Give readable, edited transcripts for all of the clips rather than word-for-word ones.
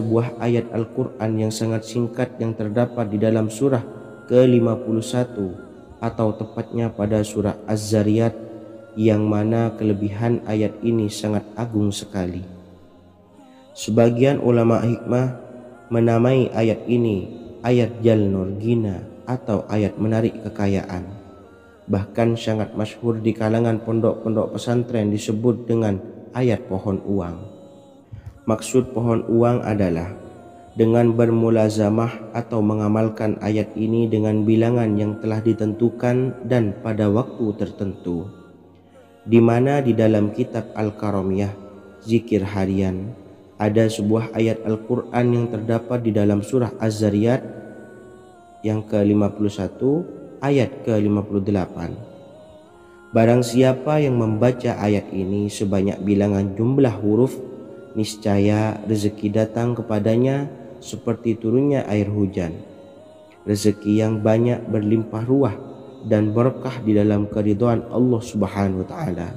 sebuah ayat Al-Quran yang sangat singkat yang terdapat di dalam surah ke-51 atau tepatnya pada surah Az-Zariyat, yang mana kelebihan ayat ini sangat agung sekali. Sebagian ulama hikmah menamai ayat ini ayat Jalnur Gina atau ayat menarik kekayaan. Bahkan sangat masyhur di kalangan pondok-pondok pesantren disebut dengan ayat pohon uang. Maksud pohon uang adalah dengan bermulazamah atau mengamalkan ayat ini dengan bilangan yang telah ditentukan dan pada waktu tertentu, di mana di dalam kitab Al-Karamiyah zikir harian ada sebuah ayat Al-Quran yang terdapat di dalam surah Az-Zariyat yang ke-51 ayat ke-58. Barang siapa yang membaca ayat ini sebanyak bilangan jumlah huruf, niscaya rezeki datang kepadanya seperti turunnya air hujan, rezeki yang banyak berlimpah ruah dan berkah di dalam keridhaan Allah Subhanahu wa taala.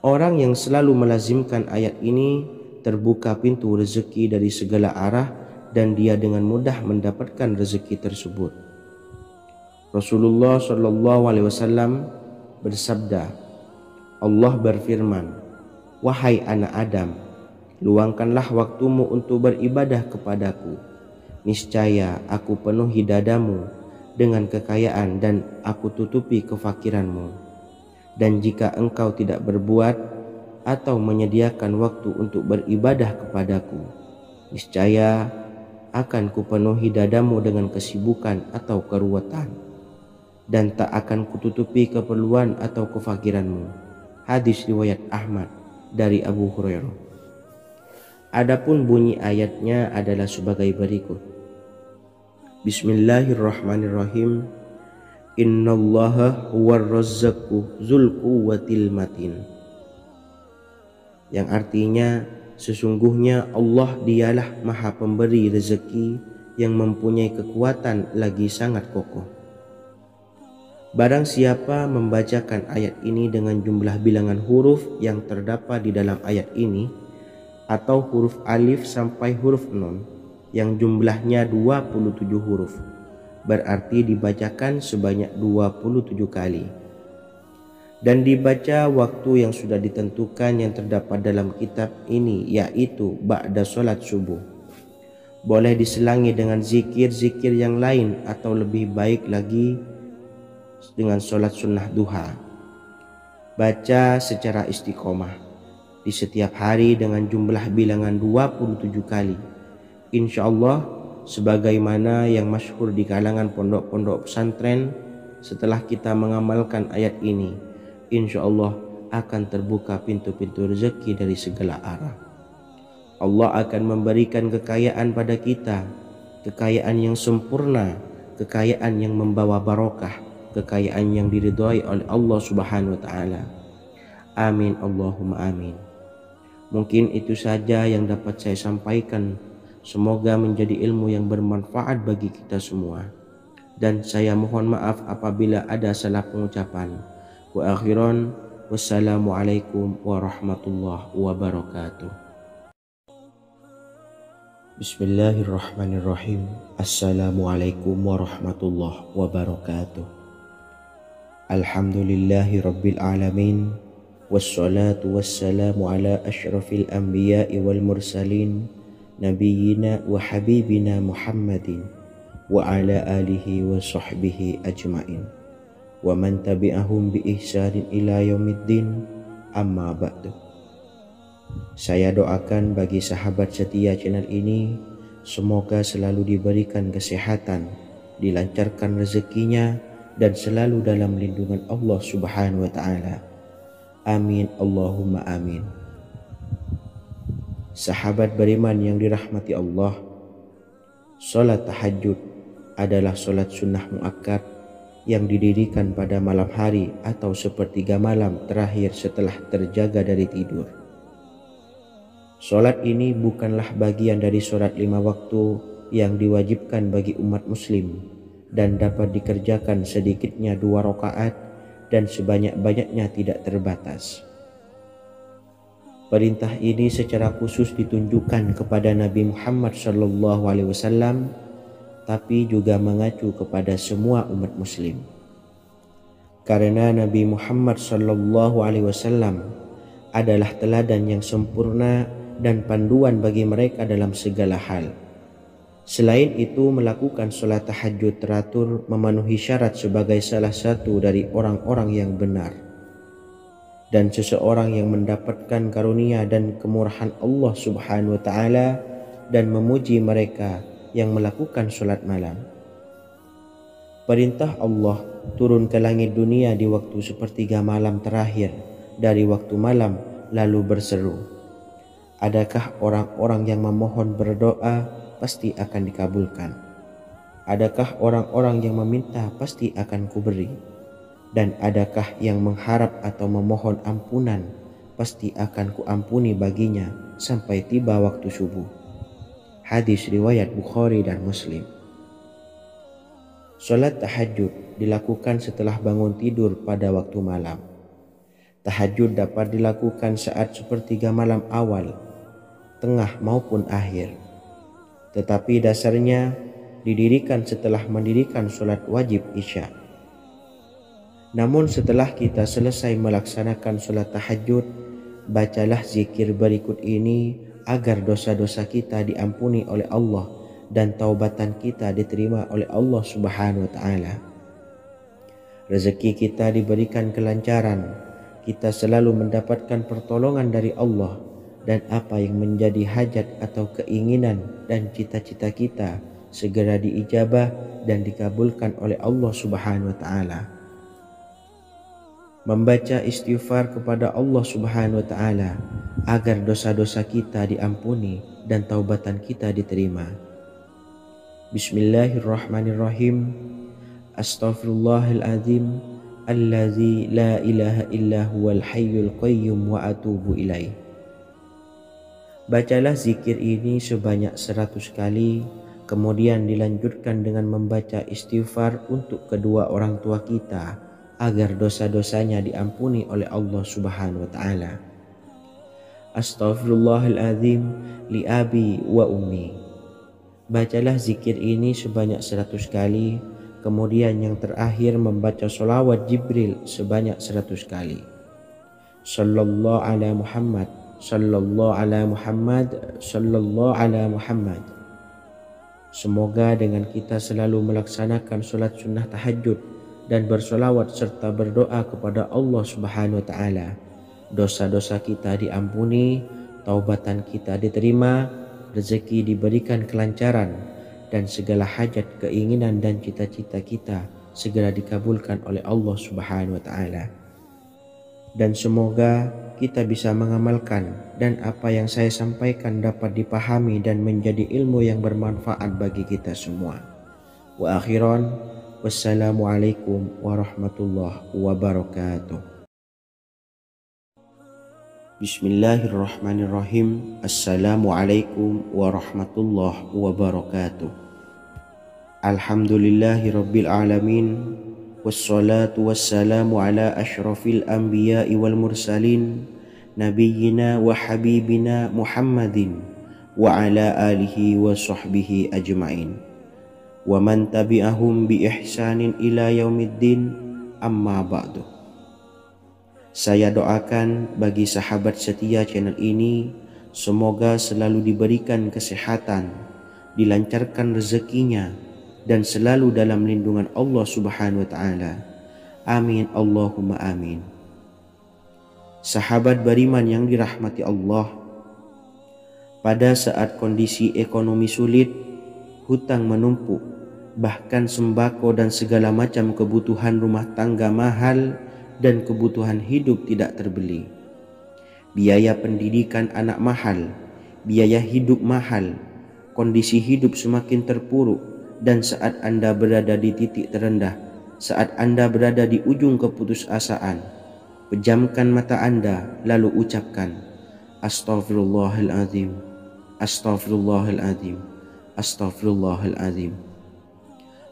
Orang yang selalu melazimkan ayat ini terbuka pintu rezeki dari segala arah dan dia dengan mudah mendapatkan rezeki tersebut. Rasulullah Shallallahu Alaihi Wasallam bersabda, Allah berfirman, wahai anak Adam, luangkanlah waktumu untuk beribadah kepadaku. Niscaya aku penuhi dadamu dengan kekayaan dan aku tutupi kefakiranmu. Dan jika engkau tidak berbuat atau menyediakan waktu untuk beribadah kepadaku, niscaya akan kupenuhi dadamu dengan kesibukan atau keruwetan, dan tak akan kututupi keperluan atau kefakiranmu. Hadis riwayat Ahmad dari Abu Hurairah. Adapun bunyi ayatnya adalah sebagai berikut. Bismillahirrahmanirrahim. Innallaha huwar razzaqu dzul quwwatil matin. Yang artinya sesungguhnya Allah dialah maha pemberi rezeki yang mempunyai kekuatan lagi sangat kokoh. Barang siapa membacakan ayat ini dengan jumlah bilangan huruf yang terdapat di dalam ayat ini, atau huruf alif sampai huruf nun yang jumlahnya 27 huruf, berarti dibacakan sebanyak 27 kali, dan dibaca waktu yang sudah ditentukan yang terdapat dalam kitab ini, yaitu ba'da sholat subuh. Boleh diselangi dengan zikir-zikir yang lain atau lebih baik lagi dengan sholat sunnah duha. Baca secara istiqomah di setiap hari dengan jumlah bilangan 27 kali. Insya Allah, sebagaimana yang masyhur di kalangan pondok-pondok pesantren, setelah kita mengamalkan ayat ini, insya Allah akan terbuka pintu-pintu rezeki dari segala arah. Allah akan memberikan kekayaan pada kita, kekayaan yang sempurna, kekayaan yang membawa barokah, kekayaan yang diridhai oleh Allah Subhanahu wa taala. Amin Allahumma amin. Mungkin itu saja yang dapat saya sampaikan. Semoga menjadi ilmu yang bermanfaat bagi kita semua. Dan saya mohon maaf apabila ada salah pengucapan. Wa akhiran, wassalamualaikum warahmatullahi wabarakatuh. Bismillahirrahmanirrahim. Assalamualaikum warahmatullahi wabarakatuh. Alhamdulillahi rabbil alamin. Wassalatu wassalamu ala asyrafil anbiya'i wal mursalin, Nabiyyina wa habibina Muhammadin wa ala alihi wa sahbihi ajma'in wa man tabi'ahum bi ihsanin ila yaumiddin, amma ba'du. Saya doakan bagi sahabat setia channel ini, semoga selalu diberikan kesehatan, dilancarkan rezekinya, dan selalu dalam lindungan Allah Subhanahu wa ta'ala. Amin Allahumma amin. Sahabat beriman yang dirahmati Allah, salat tahajud adalah salat sunnah muakkad yang didirikan pada malam hari atau sepertiga malam terakhir setelah terjaga dari tidur. Salat ini bukanlah bagian dari salat 5 waktu yang diwajibkan bagi umat muslim dan dapat dikerjakan sedikitnya 2 rakaat dan sebanyak-banyaknya tidak terbatas. Perintah ini secara khusus ditunjukkan kepada Nabi Muhammad SAW, tapi juga mengacu kepada semua umat muslim. Karena Nabi Muhammad SAW adalah teladan yang sempurna dan panduan bagi mereka dalam segala hal. Selain itu, melakukan sholat tahajud teratur memenuhi syarat sebagai salah satu dari orang-orang yang benar. Dan seseorang yang mendapatkan karunia dan kemurahan Allah Subhanahu wa Ta'ala dan memuji mereka yang melakukan sholat malam. Perintah Allah turun ke langit dunia di waktu sepertiga malam terakhir dari waktu malam, lalu berseru, adakah orang-orang yang memohon berdoa pasti akan dikabulkan? Adakah orang-orang yang meminta pasti akan kuberi? Dan adakah yang mengharap atau memohon ampunan pasti akan kuampuni baginya sampai tiba waktu subuh. Hadis riwayat Bukhari dan Muslim. Salat tahajud dilakukan setelah bangun tidur pada waktu malam. Tahajud dapat dilakukan saat sepertiga malam awal, tengah maupun akhir. Tetapi dasarnya didirikan setelah mendirikan salat wajib Isya. Namun setelah kita selesai melaksanakan sholat tahajud, bacalah zikir berikut ini agar dosa-dosa kita diampuni oleh Allah dan taubatan kita diterima oleh Allah Subhanahu wa Ta'ala. Rezeki kita diberikan kelancaran, kita selalu mendapatkan pertolongan dari Allah, dan apa yang menjadi hajat atau keinginan dan cita-cita kita segera diijabah dan dikabulkan oleh Allah Subhanahu wa Ta'ala. Membaca istighfar kepada Allah Subhanahu wa Ta'ala agar dosa-dosa kita diampuni dan taubatan kita diterima. Bismillahirrahmanirrahim. Astaghfirullahaladzim allazi la ilaha illa huwal hayyul qayyum wa atubu ilaih. Bacalah zikir ini sebanyak 100 kali, kemudian dilanjutkan dengan membaca istighfar untuk kedua orang tua kita agar dosa-dosanya diampuni oleh Allah Subhanahu wa Ta'ala. Astaghfirullahaladzim li abi wa ummi. Bacalah zikir ini sebanyak 100 kali, kemudian yang terakhir membaca sholawat Jibril sebanyak 100 kali. Sallallahu ala Muhammad, sallallahu ala Muhammad, sallallahu ala Muhammad. Semoga dengan kita selalu melaksanakan sholat sunnah tahajud dan bersolawat serta berdoa kepada Allah Subhanahu wa Ta'ala, dosa-dosa kita diampuni, taubatan kita diterima, rezeki diberikan kelancaran, dan segala hajat, keinginan dan cita-cita kita segera dikabulkan oleh Allah Subhanahu wa Ta'ala. Dan semoga kita bisa mengamalkan dan apa yang saya sampaikan dapat dipahami dan menjadi ilmu yang bermanfaat bagi kita semua. Wa akhiran, wassalamualaikum warahmatullahi wabarakatuh. Bismillahirrahmanirrahim. Assalamualaikum warahmatullahi wabarakatuh. Alhamdulillahi rabbil alamin. Wassalatu wassalamu ala ashrafil anbiya'i wal mursalin, nabiyyina wa habibina Muhammadin wa ala alihi wa sahbihi ajma'in. Wa man tabi'ahum bi ihsanin ila yaumiddin, amma ba'du. Saya doakan bagi sahabat setia channel ini, semoga selalu diberikan kesehatan, dilancarkan rezekinya, dan selalu dalam lindungan Allah Subhanahu wa Ta'ala. Amin Allahumma amin. Sahabat beriman yang dirahmati Allah, pada saat kondisi ekonomi sulit, hutang menumpuk, bahkan sembako dan segala macam kebutuhan rumah tangga mahal dan kebutuhan hidup tidak terbeli. Biaya pendidikan anak mahal, biaya hidup mahal, kondisi hidup semakin terpuruk, dan saat Anda berada di titik terendah, saat Anda berada di ujung keputusasaan, pejamkan mata Anda lalu ucapkan, Astaghfirullahaladzim, Astaghfirullahaladzim, Astaghfirullahaladzim.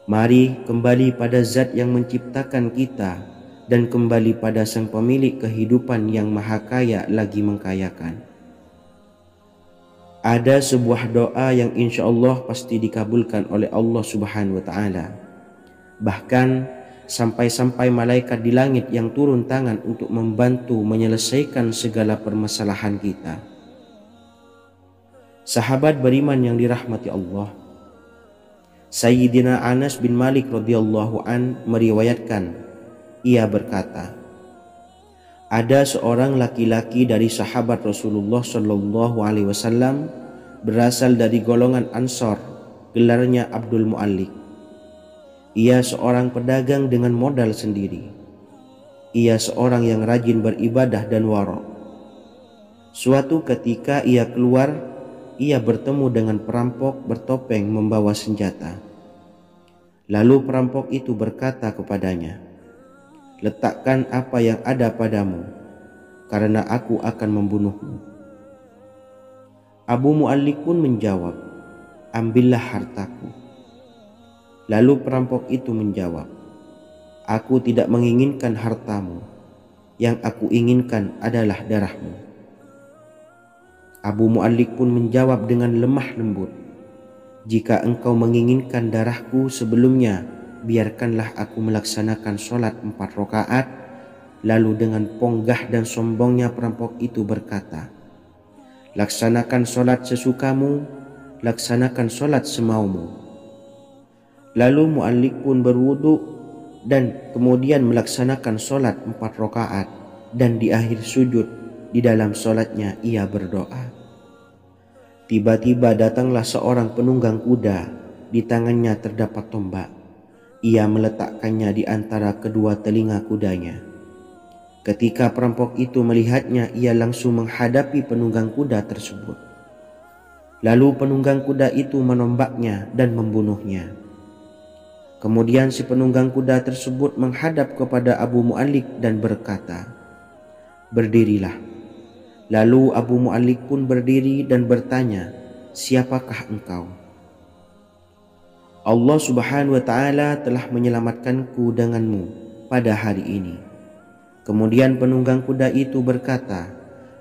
Mari kembali pada Zat yang menciptakan kita dan kembali pada Sang Pemilik kehidupan yang maha kaya lagi mengkayakan. Ada sebuah doa yang insya Allah pasti dikabulkan oleh Allah Subhanahu wa Ta'ala. Bahkan sampai-sampai malaikat di langit yang turun tangan untuk membantu menyelesaikan segala permasalahan kita. Sahabat beriman yang dirahmati Allah, Sayyidina Anas bin Malik radhiyallahu an meriwayatkan, ia berkata, ada seorang laki-laki dari sahabat Rasulullah Shallallahu Alaihi Wasallam berasal dari golongan Ansor, gelarnya Abdul Mu'allik. Ia seorang pedagang dengan modal sendiri. Ia seorang yang rajin beribadah dan wara'. Suatu ketika ia keluar, ia bertemu dengan perampok bertopeng membawa senjata. Lalu perampok itu berkata kepadanya, letakkan apa yang ada padamu, karena aku akan membunuhmu. Abu Mu'allik pun menjawab, ambillah hartaku. Lalu perampok itu menjawab, aku tidak menginginkan hartamu, yang aku inginkan adalah darahmu. Abu Mu'allik pun menjawab dengan lemah lembut, jika engkau menginginkan darahku sebelumnya, biarkanlah aku melaksanakan sholat 4 rakaat. Lalu dengan ponggah dan sombongnya perampok itu berkata, laksanakan sholat sesukamu, laksanakan sholat semaumu. Lalu Mu'allik pun berwudu dan kemudian melaksanakan sholat 4 rakaat, dan di akhir sujud di dalam sholatnya ia berdoa. Tiba-tiba datanglah seorang penunggang kuda, di tangannya terdapat tombak. Ia meletakkannya di antara kedua telinga kudanya. Ketika perampok itu melihatnya, ia langsung menghadapi penunggang kuda tersebut. Lalu penunggang kuda itu menombaknya dan membunuhnya. Kemudian si penunggang kuda tersebut menghadap kepada Abu Mu'allik dan berkata, berdirilah. Lalu Abu Mu'allik pun berdiri dan bertanya, siapakah engkau? Allah Subhanahu wa Ta'ala telah menyelamatkanku denganmu pada hari ini. Kemudian penunggang kuda itu berkata,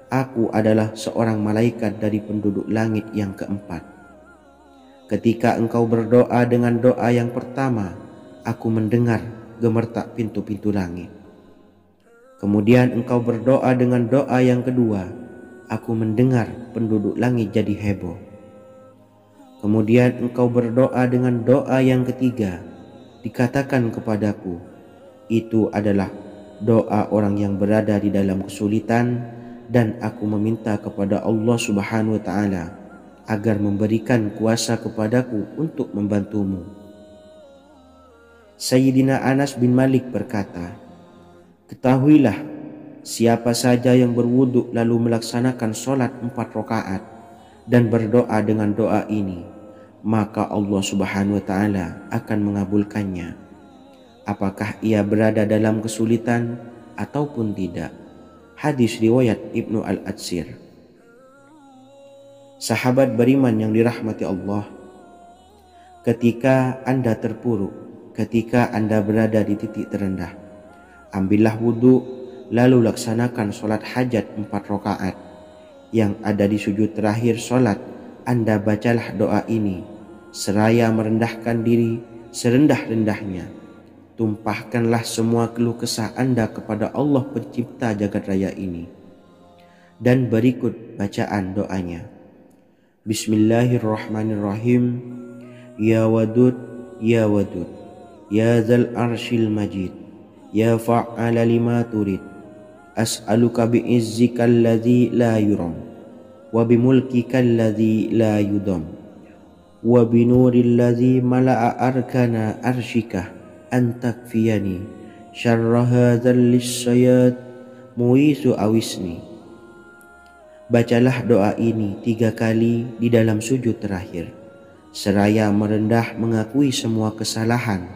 aku adalah seorang malaikat dari penduduk langit yang keempat. Ketika engkau berdoa dengan doa yang pertama, aku mendengar gemertak pintu-pintu langit. Kemudian engkau berdoa dengan doa yang kedua, aku mendengar penduduk langit jadi heboh. Kemudian engkau berdoa dengan doa yang ketiga, dikatakan kepadaku, itu adalah doa orang yang berada di dalam kesulitan, dan aku meminta kepada Allah Subhanahu wa Ta'ala agar memberikan kuasa kepadaku untuk membantumu. Sayyidina Anas bin Malik berkata, ketahuilah, siapa saja yang berwudu lalu melaksanakan sholat 4 rakaat dan berdoa dengan doa ini, maka Allah Subhanahu wa Ta'ala akan mengabulkannya, apakah ia berada dalam kesulitan ataupun tidak. Hadis riwayat Ibnu Al-Atsir. Sahabat beriman yang dirahmati Allah, ketika Anda terpuruk, ketika Anda berada di titik terendah, ambillah wudu, lalu laksanakan sholat hajat 4 rakaat. Yang ada di sujud terakhir sholat, Anda bacalah doa ini, seraya merendahkan diri serendah-rendahnya. Tumpahkanlah semua keluh kesah Anda kepada Allah pencipta jagat raya ini. Dan berikut bacaan doanya. Bismillahirrahmanirrahim. Ya Wadud, Ya Wadud, Ya Zal Arshil Majid, Ya Fa'ala lima turid, as'aluka bi'izzika alladhi la yuram, wa bimulkika alladhi la yudam, wa binuril ladzi mala'a arkana arshika an takfiyani syarra hadzal lisyayat muisu awisni. Bacalah doa ini 3 kali di dalam sujud terakhir, seraya merendah mengakui semua kesalahan,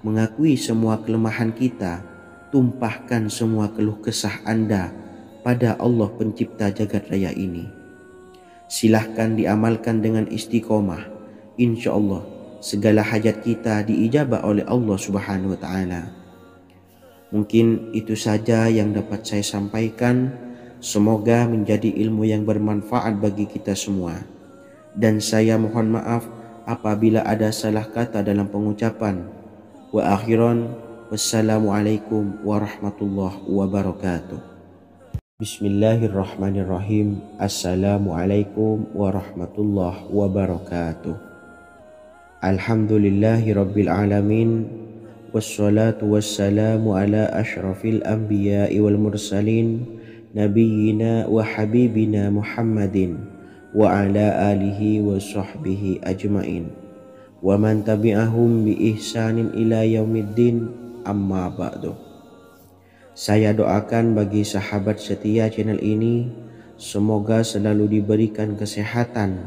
mengakui semua kelemahan kita. Tumpahkan semua keluh kesah Anda pada Allah pencipta jagat raya ini. Silahkan diamalkan dengan istiqomah. Insya Allah segala hajat kita diijabah oleh Allah Subhanahu wa Ta'ala. Mungkin itu saja yang dapat saya sampaikan. Semoga menjadi ilmu yang bermanfaat bagi kita semua. dan saya mohon maaf apabila ada salah kata dalam pengucapan. Wa akhiran, wassalamualaikum warahmatullahi wabarakatuh. Bismillahirrahmanirrahim. Assalamualaikum warahmatullahi wabarakatuh. Alhamdulillahi rabbil alamin, wassalatu wassalamu ala ashrafil anbiya'i wal mursalin, nabiyyina wa habibina Muhammadin wa ala alihi wa sahbihi ajmain wa man tabi'ahum bi ihsanin ila yaumiddin, amma ba'du. Saya doakan bagi sahabat setia channel ini, semoga selalu diberikan kesehatan,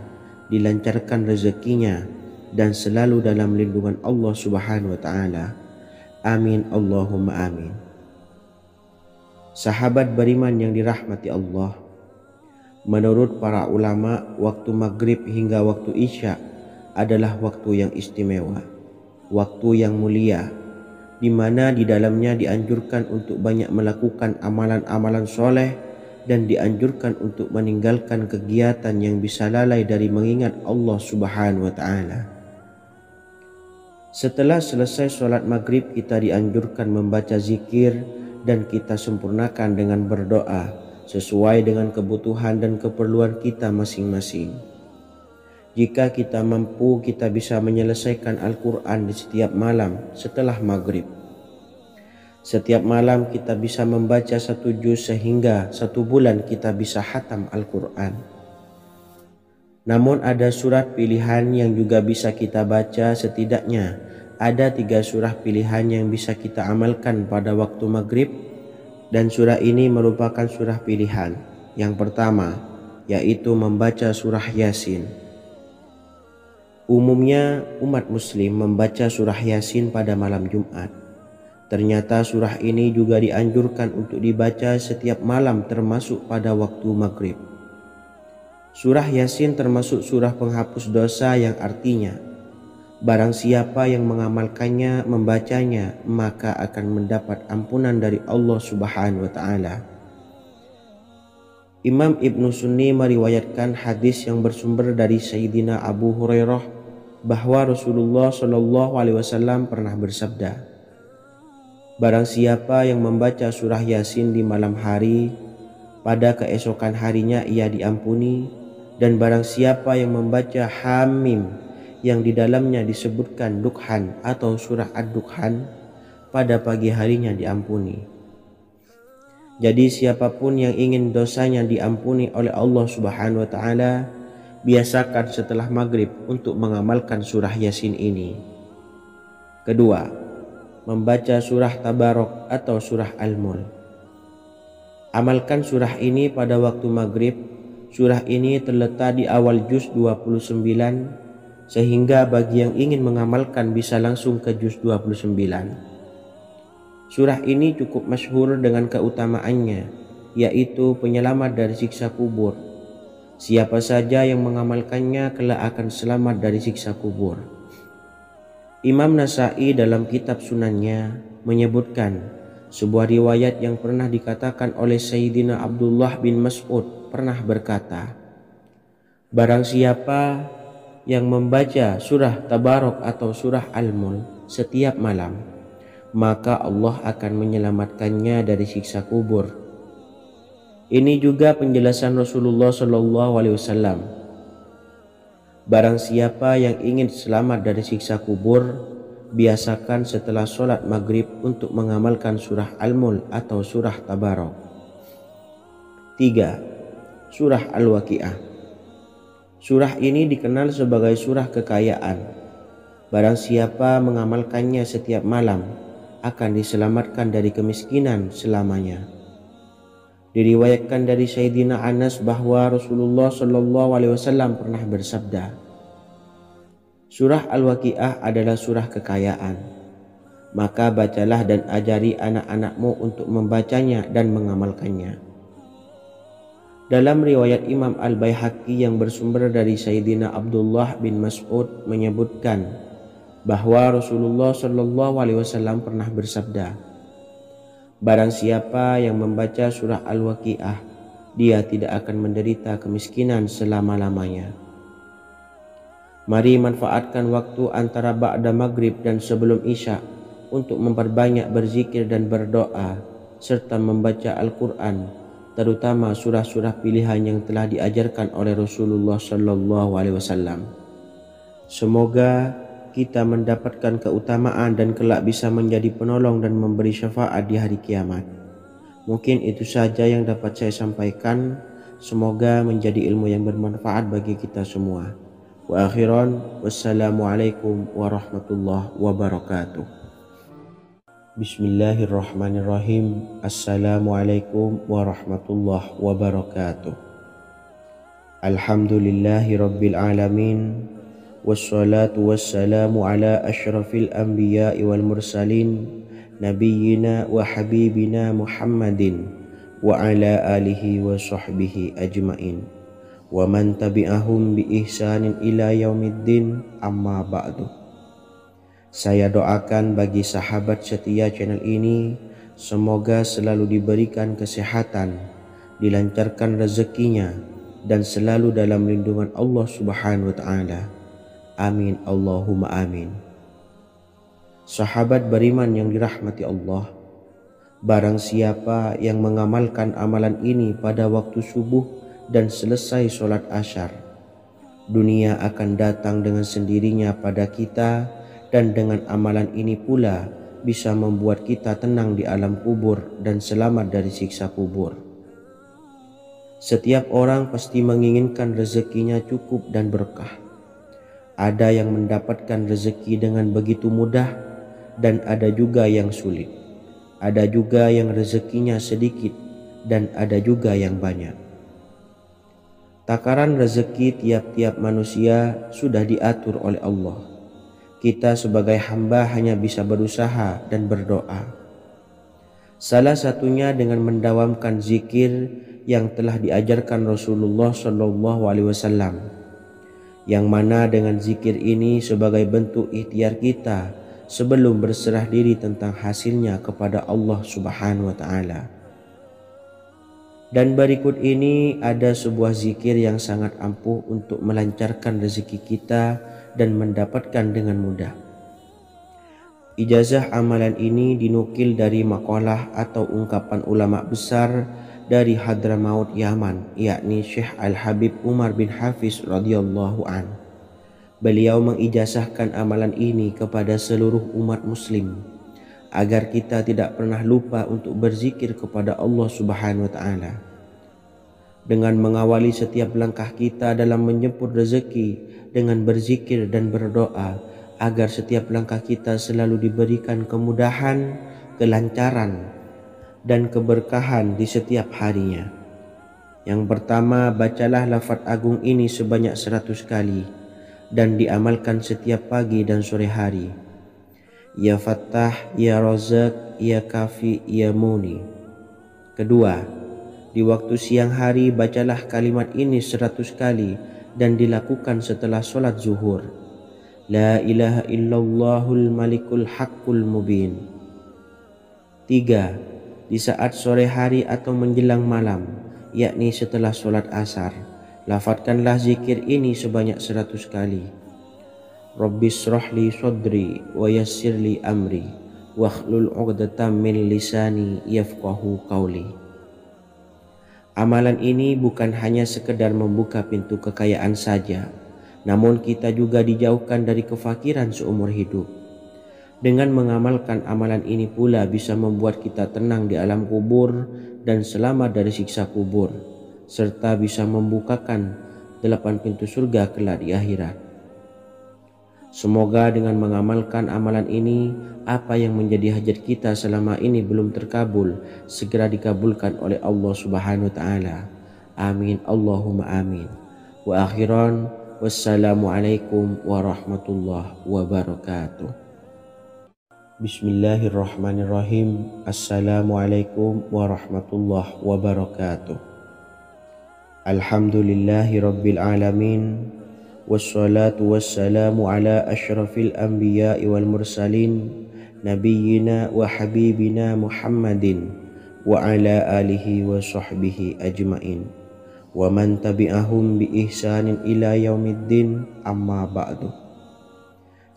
dilancarkan rezekinya, dan selalu dalam lindungan Allah Subhanahu wa taala. Amin Allahumma amin. Sahabat beriman yang dirahmati Allah, menurut para ulama, waktu maghrib hingga waktu isya adalah waktu yang istimewa, waktu yang mulia, di mana di dalamnya dianjurkan untuk banyak melakukan amalan-amalan soleh dan dianjurkan untuk meninggalkan kegiatan yang bisa lalai dari mengingat Allah Subhanahu wa taala. Setelah selesai sholat maghrib, kita dianjurkan membaca zikir dan kita sempurnakan dengan berdoa sesuai dengan kebutuhan dan keperluan kita masing-masing. Jika kita mampu, kita bisa menyelesaikan Al-Quran di setiap malam setelah maghrib. Setiap malam kita bisa membaca 1 juz sehingga 1 bulan kita bisa khatam Al-Quran. Namun ada surat pilihan yang juga bisa kita baca. Setidaknya ada 3 surah pilihan yang bisa kita amalkan pada waktu maghrib, dan surah ini merupakan surah pilihan. Yang pertama yaitu membaca surah Yasin. Umumnya umat muslim membaca surah Yasin pada malam Jumat. Ternyata surah ini juga dianjurkan untuk dibaca setiap malam termasuk pada waktu maghrib. Surah Yasin termasuk surah penghapus dosa, yang artinya barang siapa yang mengamalkannya, membacanya, maka akan mendapat ampunan dari Allah Subhanahu wa taala. Imam Ibnu Sunni meriwayatkan hadis yang bersumber dari Sayyidina Abu Hurairah bahwa Rasulullah Shallallahu alaihi wasallam pernah bersabda, barang siapa yang membaca surah Yasin di malam hari, pada keesokan harinya ia diampuni, dan barang siapa yang membaca Hamim yang di dalamnya disebutkan Dukhan atau surah Ad-Dukhan, pada pagi harinya diampuni. Jadi siapapun yang ingin dosanya diampuni oleh Allah Subhanahu wa taala, biasakan setelah maghrib untuk mengamalkan surah Yasin ini. Kedua, membaca surah Tabarok atau surah Al-Mulk. Amalkan surah ini pada waktu maghrib. Surah ini terletak di awal juz 29, sehingga bagi yang ingin mengamalkan bisa langsung ke juz 29. Surah ini cukup masyhur dengan keutamaannya, yaitu penyelamat dari siksa kubur. Siapa saja yang mengamalkannya kelak akan selamat dari siksa kubur. Imam Nasa'i dalam kitab Sunannya menyebutkan sebuah riwayat yang pernah dikatakan oleh Sayyidina Abdullah bin Mas'ud pernah berkata, barang siapa yang membaca surah Tabarok atau surah Al-Mulk setiap malam, maka Allah akan menyelamatkannya dari siksa kubur. Ini juga penjelasan Rasulullah Shallallahu alaihi wasallam. Barang siapa yang ingin selamat dari siksa kubur, biasakan setelah sholat maghrib untuk mengamalkan surah Al-Mulk atau surah Tabarok. 3. Surah Al-Waqi'ah. Surah ini dikenal sebagai surah kekayaan. Barang siapa mengamalkannya setiap malam akan diselamatkan dari kemiskinan selamanya. Diriwayatkan dari Sayyidina Anas bahwa Rasulullah Shallallahu alaihi wasallam pernah bersabda, surah Al-Waqi'ah adalah surah kekayaan. Maka bacalah dan ajari anak-anakmu untuk membacanya dan mengamalkannya. Dalam riwayat Imam Al-Baihaqi yang bersumber dari Sayyidina Abdullah bin Mas'ud menyebutkan bahwa Rasulullah Shallallahu alaihi wasallam pernah bersabda, barang siapa yang membaca surah Al-Waqi'ah, dia tidak akan menderita kemiskinan selama-lamanya. Mari manfaatkan waktu antara ba'da maghrib dan sebelum isya untuk memperbanyak berzikir dan berdoa serta membaca Al-Quran, terutama surah-surah pilihan yang telah diajarkan oleh Rasulullah Sallallahu Alaihi Wasallam. Semoga kita mendapatkan keutamaan dan kelak bisa menjadi penolong dan memberi syafaat di hari kiamat. Mungkin itu saja yang dapat saya sampaikan. Semoga menjadi ilmu yang bermanfaat bagi kita semua. Wa akhiran, wassalamualaikum warahmatullahi wabarakatuh. Bismillahirrahmanirrahim. Assalamualaikum warahmatullahi wabarakatuh. Alhamdulillahi rabbil alamin. Wassalatu wassalamu ala ashrafil anbiya'i wal mursalin, nabiyyina wa habibina Muhammadin wa ala alihi wa sahbihi ajmain wa man tabi'ahum bi ihsanin ila yaumiddin, amma ba'du. Saya doakan bagi sahabat setia channel ini, semoga selalu diberikan kesehatan, dilancarkan rezekinya, dan selalu dalam lindungan Allah Subhanahu wa ta'ala. Amin Allahumma amin. Sahabat beriman yang dirahmati Allah, barang siapa yang mengamalkan amalan ini pada waktu subuh dan selesai sholat asyar, dunia akan datang dengan sendirinya pada kita, dan dengan amalan ini pula bisa membuat kita tenang di alam kubur dan selamat dari siksa kubur. Setiap orang pasti menginginkan rezekinya cukup dan berkah. Ada yang mendapatkan rezeki dengan begitu mudah, dan ada juga yang sulit. Ada juga yang rezekinya sedikit, dan ada juga yang banyak. Takaran rezeki tiap-tiap manusia sudah diatur oleh Allah. Kita sebagai hamba hanya bisa berusaha dan berdoa. Salah satunya dengan mendawamkan zikir yang telah diajarkan Rasulullah Shallallahu Alaihi Wasallam, yang mana dengan zikir ini sebagai bentuk ikhtiar kita sebelum berserah diri tentang hasilnya kepada Allah Subhanahu wa Ta'ala. Dan berikut ini ada sebuah zikir yang sangat ampuh untuk melancarkan rezeki kita dan mendapatkan dengan mudah. Ijazah amalan ini dinukil dari makalah atau ungkapan ulama besar dari Hadramaut Yaman, yakni Syekh Al-Habib Umar bin Hafiz radhiyallahu an. Beliau mengijazahkan amalan ini kepada seluruh umat muslim agar kita tidak pernah lupa untuk berzikir kepada Allah Subhanahu wa Ta'ala. Dengan mengawali setiap langkah kita dalam menjemput rezeki dengan berzikir dan berdoa agar setiap langkah kita selalu diberikan kemudahan, kelancaran, dan keberkahan di setiap harinya. Yang pertama, bacalah lafaz agung ini sebanyak 100 kali dan diamalkan setiap pagi dan sore hari. Ya Fattah, Ya Razak, Ya Kafi, Ya Muni. Kedua, di waktu siang hari bacalah kalimat ini 100 kali dan dilakukan setelah sholat zuhur. La ilaha illallahul malikul haqqul mubin. 3. Di saat sore hari atau menjelang malam, yakni setelah sholat asar, lafadzkanlah zikir ini sebanyak 100 kali. Rabbis shrahli sadri wa yassirli amri wakhlul 'uqdatam min lisani yafqahu qawli. Amalan ini bukan hanya sekedar membuka pintu kekayaan saja, namun kita juga dijauhkan dari kefakiran seumur hidup. Dengan mengamalkan amalan ini pula bisa membuat kita tenang di alam kubur dan selamat dari siksa kubur, serta bisa membukakan 8 pintu surga kelak di akhirat. Semoga dengan mengamalkan amalan ini, apa yang menjadi hajat kita selama ini belum terkabul, segera dikabulkan oleh Allah Subhanahu wa Ta'ala. Amin Allahumma amin. Wa akhiran, wassalamualaikum warahmatullahi wabarakatuh. Bismillahirrahmanirrahim. Assalamualaikum warahmatullahi wabarakatuh. Alhamdulillahi rabbil alamin. Wassalatu wassalamu ala ashrafil anbiya'i wal mursalin, nabiyyina wa habibina Muhammadin wa ala alihi wa sahbihi ajmain wa man tabi'ahum bi ihsanin ila yaumiddin, amma ba'du.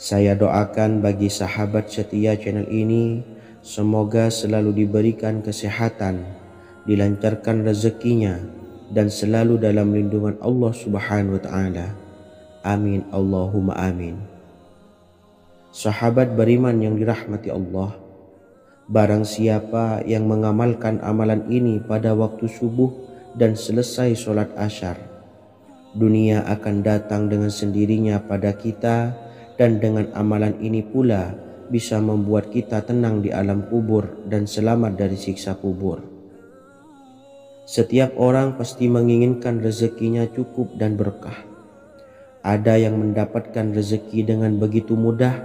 Saya doakan bagi sahabat setia channel ini, semoga selalu diberikan kesehatan, dilancarkan rezekinya, dan selalu dalam lindungan Allah Subhanahu wa Ta'ala. Amin Allahumma amin. Sahabat beriman yang dirahmati Allah, barang siapa yang mengamalkan amalan ini pada waktu subuh dan selesai sholat asyar, dunia akan datang dengan sendirinya pada kita, dan dengan amalan ini pula bisa membuat kita tenang di alam kubur dan selamat dari siksa kubur. Setiap orang pasti menginginkan rezekinya cukup dan berkah. Ada yang mendapatkan rezeki dengan begitu mudah,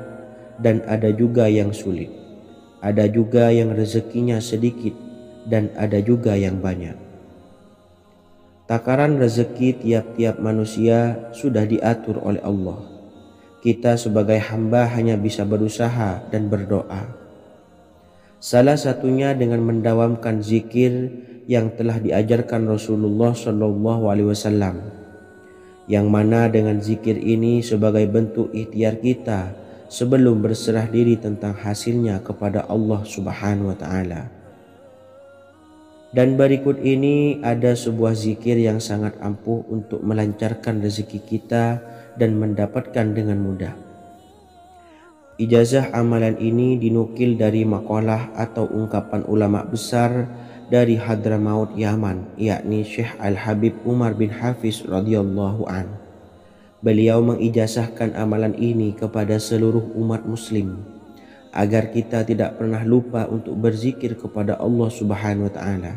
dan ada juga yang sulit. Ada juga yang rezekinya sedikit, dan ada juga yang banyak. Takaran rezeki tiap-tiap manusia sudah diatur oleh Allah. Kita sebagai hamba hanya bisa berusaha dan berdoa. Salah satunya dengan mendawamkan zikir yang telah diajarkan Rasulullah SAW, yang mana dengan zikir ini sebagai bentuk ikhtiar kita sebelum berserah diri tentang hasilnya kepada Allah Subhanahu wa Ta'ala. Dan berikut ini ada sebuah zikir yang sangat ampuh untuk melancarkan rezeki kita dan mendapatkan dengan mudah. Ijazah amalan ini dinukil dari makalah atau ungkapan ulama besar dari Hadramaut Yaman, yakni Syekh Al-Habib Umar bin Hafiz radhiyallahu an. Beliau mengijazahkan amalan ini kepada seluruh umat muslim agar kita tidak pernah lupa untuk berzikir kepada Allah Subhanahu wa Ta'ala.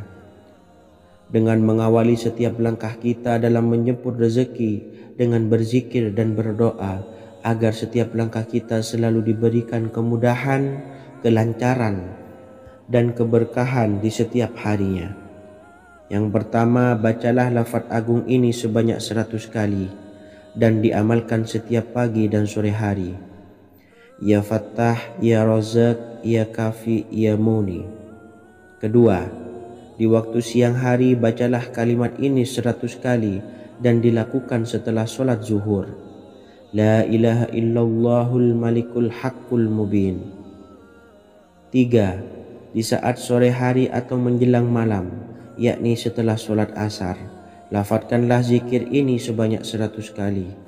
Dengan mengawali setiap langkah kita dalam menjemput rezeki dengan berzikir dan berdoa agar setiap langkah kita selalu diberikan kemudahan, kelancaran, dan keberkahan di setiap harinya. Yang pertama, bacalah lafaz agung ini sebanyak 100 kali dan diamalkan setiap pagi dan sore hari. Ya Fattah, Ya Razak, Ya Kafi, Ya Muni. Kedua, di waktu siang hari bacalah kalimat ini 100 kali dan dilakukan setelah sholat zuhur. La ilaha illallahul malikul haqqul mubin. 3. Di saat sore hari atau menjelang malam, yakni setelah sholat asar, lafadzkanlah zikir ini sebanyak 100 kali.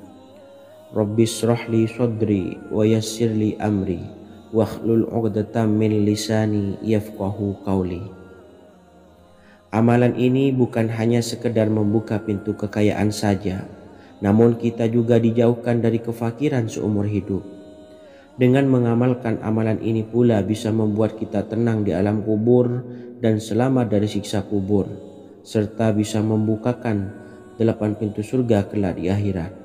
Rabbishrahli sodri wa yassirli amri wakhlul 'uqdatam min lisani yafqahu qawli. Amalan ini bukan hanya sekedar membuka pintu kekayaan saja, namun kita juga dijauhkan dari kefakiran seumur hidup. Dengan mengamalkan amalan ini pula bisa membuat kita tenang di alam kubur dan selamat dari siksa kubur, serta bisa membukakan 8 pintu surga kelak di akhirat.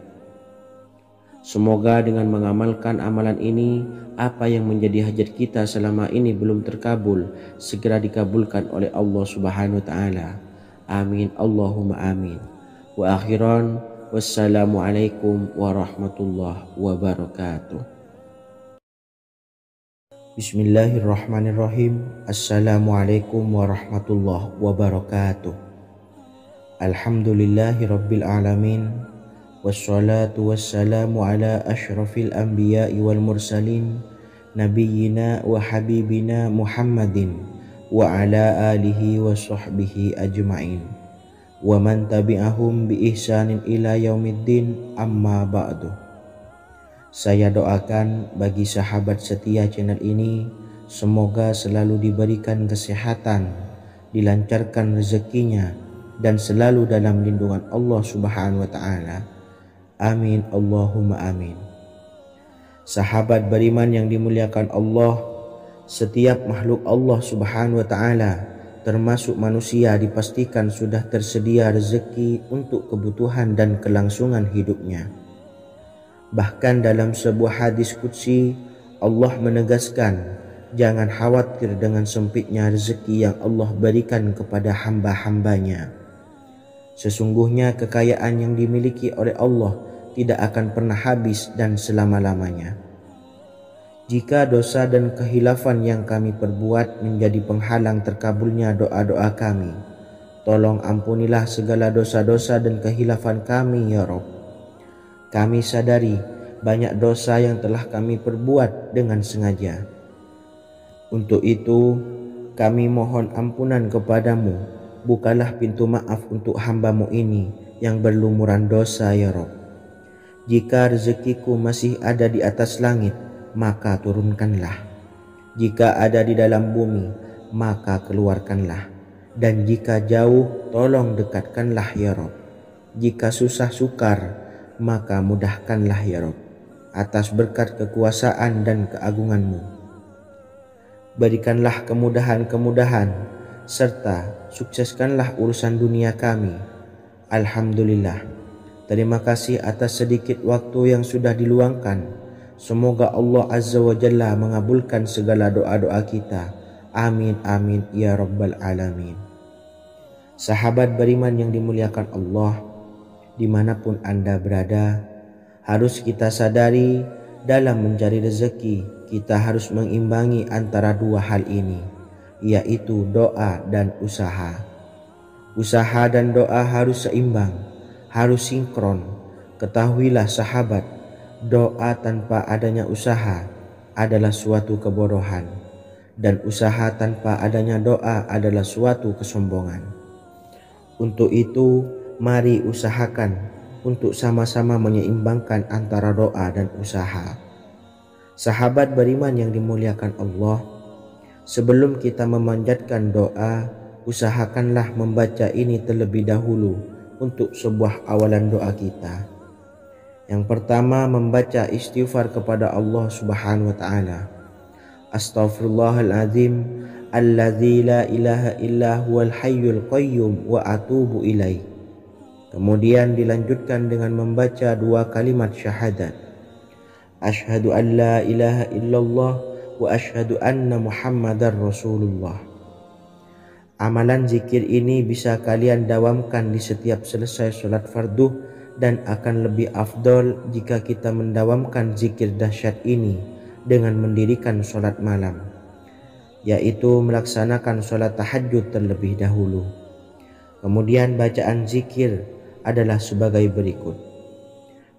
Semoga dengan mengamalkan amalan ini, apa yang menjadi hajat kita selama ini belum terkabul, segera dikabulkan oleh Allah Subhanahu wa Ta'ala. Amin Allahumma amin. Wa akhiran, wassalamualaikum warahmatullahi wabarakatuh. Bismillahirrahmanirrahim. Assalamualaikum warahmatullahi wabarakatuh. Alhamdulillahi rabbil alamin, wassalatu wassalamu ala ashrafil anbiya'i wal mursalin, nabiyyina wa habibina Muhammadin wa ala alihi wa sahbihi ajma'in, wa man tabi'ahum bi ihsanin ila yaumiddin, amma ba'du. Saya doakan bagi sahabat setia channel ini, semoga selalu diberikan kesehatan, dilancarkan rezekinya, dan selalu dalam lindungan Allah Subhanahu wa Ta'ala. Amin Allahumma amin. Sahabat beriman yang dimuliakan Allah, setiap makhluk Allah Subhanahu wa Ta'ala termasuk manusia dipastikan sudah tersedia rezeki untuk kebutuhan dan kelangsungan hidupnya. Bahkan dalam sebuah hadis qudsi, Allah menegaskan, jangan khawatir dengan sempitnya rezeki yang Allah berikan kepada hamba-hambanya. Sesungguhnya kekayaan yang dimiliki oleh Allah tidak akan pernah habis dan selama-lamanya. Jika dosa dan kehilafan yang kami perbuat menjadi penghalang terkabulnya doa-doa kami, Tolong ampunilah segala dosa-dosa dan kehilafan kami ya Rabb. Kami sadari banyak dosa yang telah kami perbuat dengan sengaja. Untuk itu kami mohon ampunan kepadamu. Bukalah pintu maaf untuk hamba-Mu ini yang berlumuran dosa ya Rabb. Jika rezekiku masih ada di atas langit, maka turunkanlah. Jika ada di dalam bumi, maka keluarkanlah. Dan jika jauh, tolong dekatkanlah ya Rabb. Jika susah sukar, maka mudahkanlah ya Rabb, atas berkat kekuasaan dan keagungan-Mu. Berikanlah kemudahan-kemudahan, serta sukseskanlah urusan dunia kami. Alhamdulillah. Terima kasih atas sedikit waktu yang sudah diluangkan. Semoga Allah Azza wa Jalla mengabulkan segala doa-doa kita. Amin amin ya rabbal alamin. Sahabat beriman yang dimuliakan Allah, dimanapun Anda berada, harus kita sadari dalam mencari rezeki kita harus mengimbangi antara dua hal ini, yaitu doa dan usaha. Usaha dan doa harus seimbang, harus sinkron. Ketahuilah sahabat, doa tanpa adanya usaha adalah suatu kebodohan, dan usaha tanpa adanya doa adalah suatu kesombongan. Untuk itu, mari usahakan untuk sama-sama menyeimbangkan antara doa dan usaha. Sahabat beriman yang dimuliakan Allah, sebelum kita memanjatkan doa, usahakanlah membaca ini terlebih dahulu untuk sebuah awalan doa kita. Yang pertama, membaca istighfar kepada Allah Subhanahu wa taala. Astaghfirullahaladzim alladzi la ilaha illa huwal hayyul qayyum wa atubu ilaih. Kemudian dilanjutkan dengan membaca dua kalimat syahadat. Asyhadu an la ilaha illallah wa asyhadu anna Muhammadar Rasulullah. Amalan zikir ini bisa kalian dawamkan di setiap selesai sholat fardu, dan akan lebih afdol jika kita mendawamkan zikir dahsyat ini dengan mendirikan sholat malam, yaitu melaksanakan sholat tahajud terlebih dahulu. Kemudian bacaan zikir adalah sebagai berikut.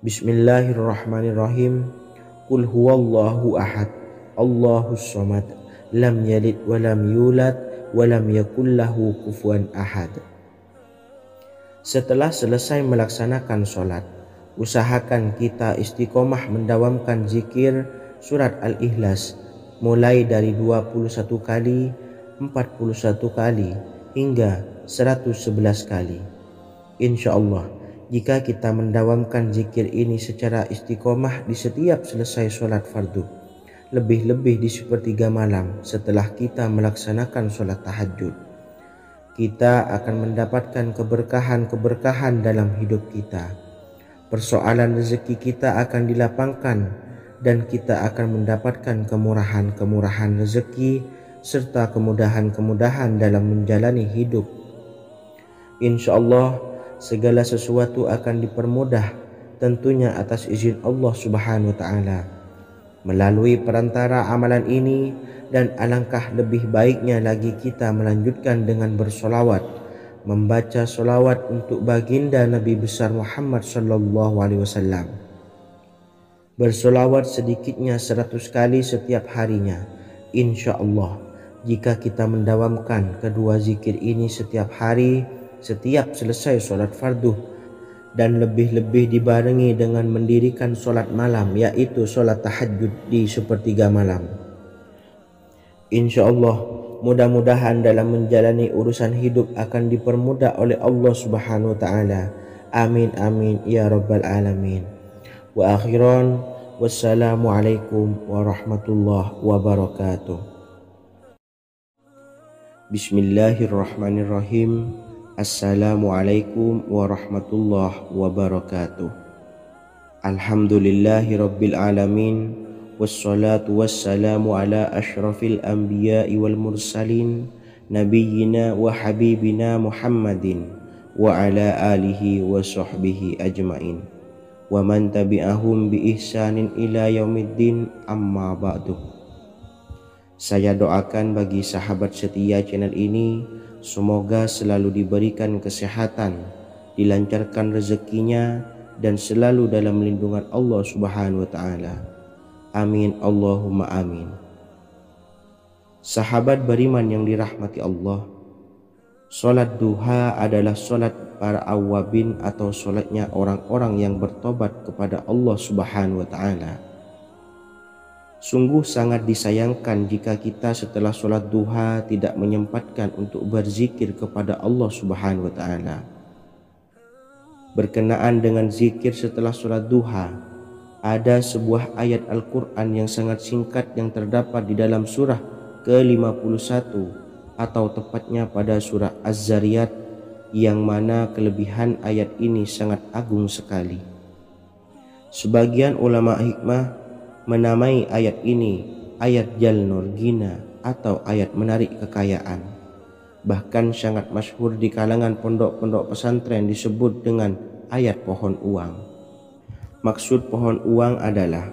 Bismillahirrahmanirrahim. Qul huwallahu ahad, Allahus samad, lam yalid wa lam yulad wa lam yakul lahu kufuwan ahad. Setelah selesai melaksanakan sholat, usahakan kita istiqomah mendawamkan zikir surat Al-Ikhlas mulai dari 21 kali, 41 kali, hingga 111 kali. Insya Allah, jika kita mendawamkan zikir ini secara istiqomah di setiap selesai sholat fardu, lebih-lebih di sepertiga malam setelah kita melaksanakan sholat tahajud, kita akan mendapatkan keberkahan-keberkahan dalam hidup kita. Persoalan rezeki kita akan dilapangkan, dan kita akan mendapatkan kemurahan-kemurahan rezeki serta kemudahan-kemudahan dalam menjalani hidup. Insya Allah segala sesuatu akan dipermudah, tentunya atas izin Allah Subhanahu wa taala melalui perantara amalan ini. Dan alangkah lebih baiknya lagi kita melanjutkan dengan bersolawat, membaca solawat untuk baginda Nabi besar Muhammad sallallahu alaihi wasallam. Bersolawat sedikitnya 100 kali setiap harinya. Insya Allah, jika kita mendawamkan kedua zikir ini setiap hari, setiap selesai sholat fardu, dan lebih-lebih dibarengi dengan mendirikan sholat malam, yaitu sholat tahajud di sepertiga malam, insya Allah mudah-mudahan dalam menjalani urusan hidup akan dipermudah oleh Allah Subhanahu wa taala. Amin amin ya rabbal alamin. Wa akhiran, wassalamualaikum warahmatullahi wabarakatuh. Bismillahirrahmanirrahim. Assalamualaikum warahmatullahi wabarakatuh. Alhamdulillahi rabbil alamin. Wassalatu wassalamu ala ashrafil anbiya'i wal mursalin, nabiyyina wa habibina Muhammadin wa ala alihi wa sahbihi ajmain, wa man tabi'ahum bi ihsanin ila yaumiddin, amma ba'du. Saya doakan bagi sahabat setia channel ini, semoga selalu diberikan kesehatan, dilancarkan rezekinya, dan selalu dalam lindungan Allah Subhanahu wa Ta'ala. Amin Allahumma amin. Sahabat beriman yang dirahmati Allah, solat duha adalah solat para awabin atau solatnya orang-orang yang bertobat kepada Allah Subhanahu wa Ta'ala. Sungguh sangat disayangkan jika kita setelah solat duha tidak menyempatkan untuk berzikir kepada Allah Subhanahu wa Ta'ala. Berkenaan dengan zikir setelah solat duha, ada sebuah ayat Al-Quran yang sangat singkat yang terdapat di dalam surah ke-51 atau tepatnya pada surah Az-Zariyat, yang mana kelebihan ayat ini sangat agung sekali. Sebagian ulama hikmah menamai ayat ini ayat Jalnur Gina atau ayat menarik kekayaan. Bahkan sangat masyhur di kalangan pondok-pondok pesantren disebut dengan ayat pohon uang. Maksud pohon uang adalah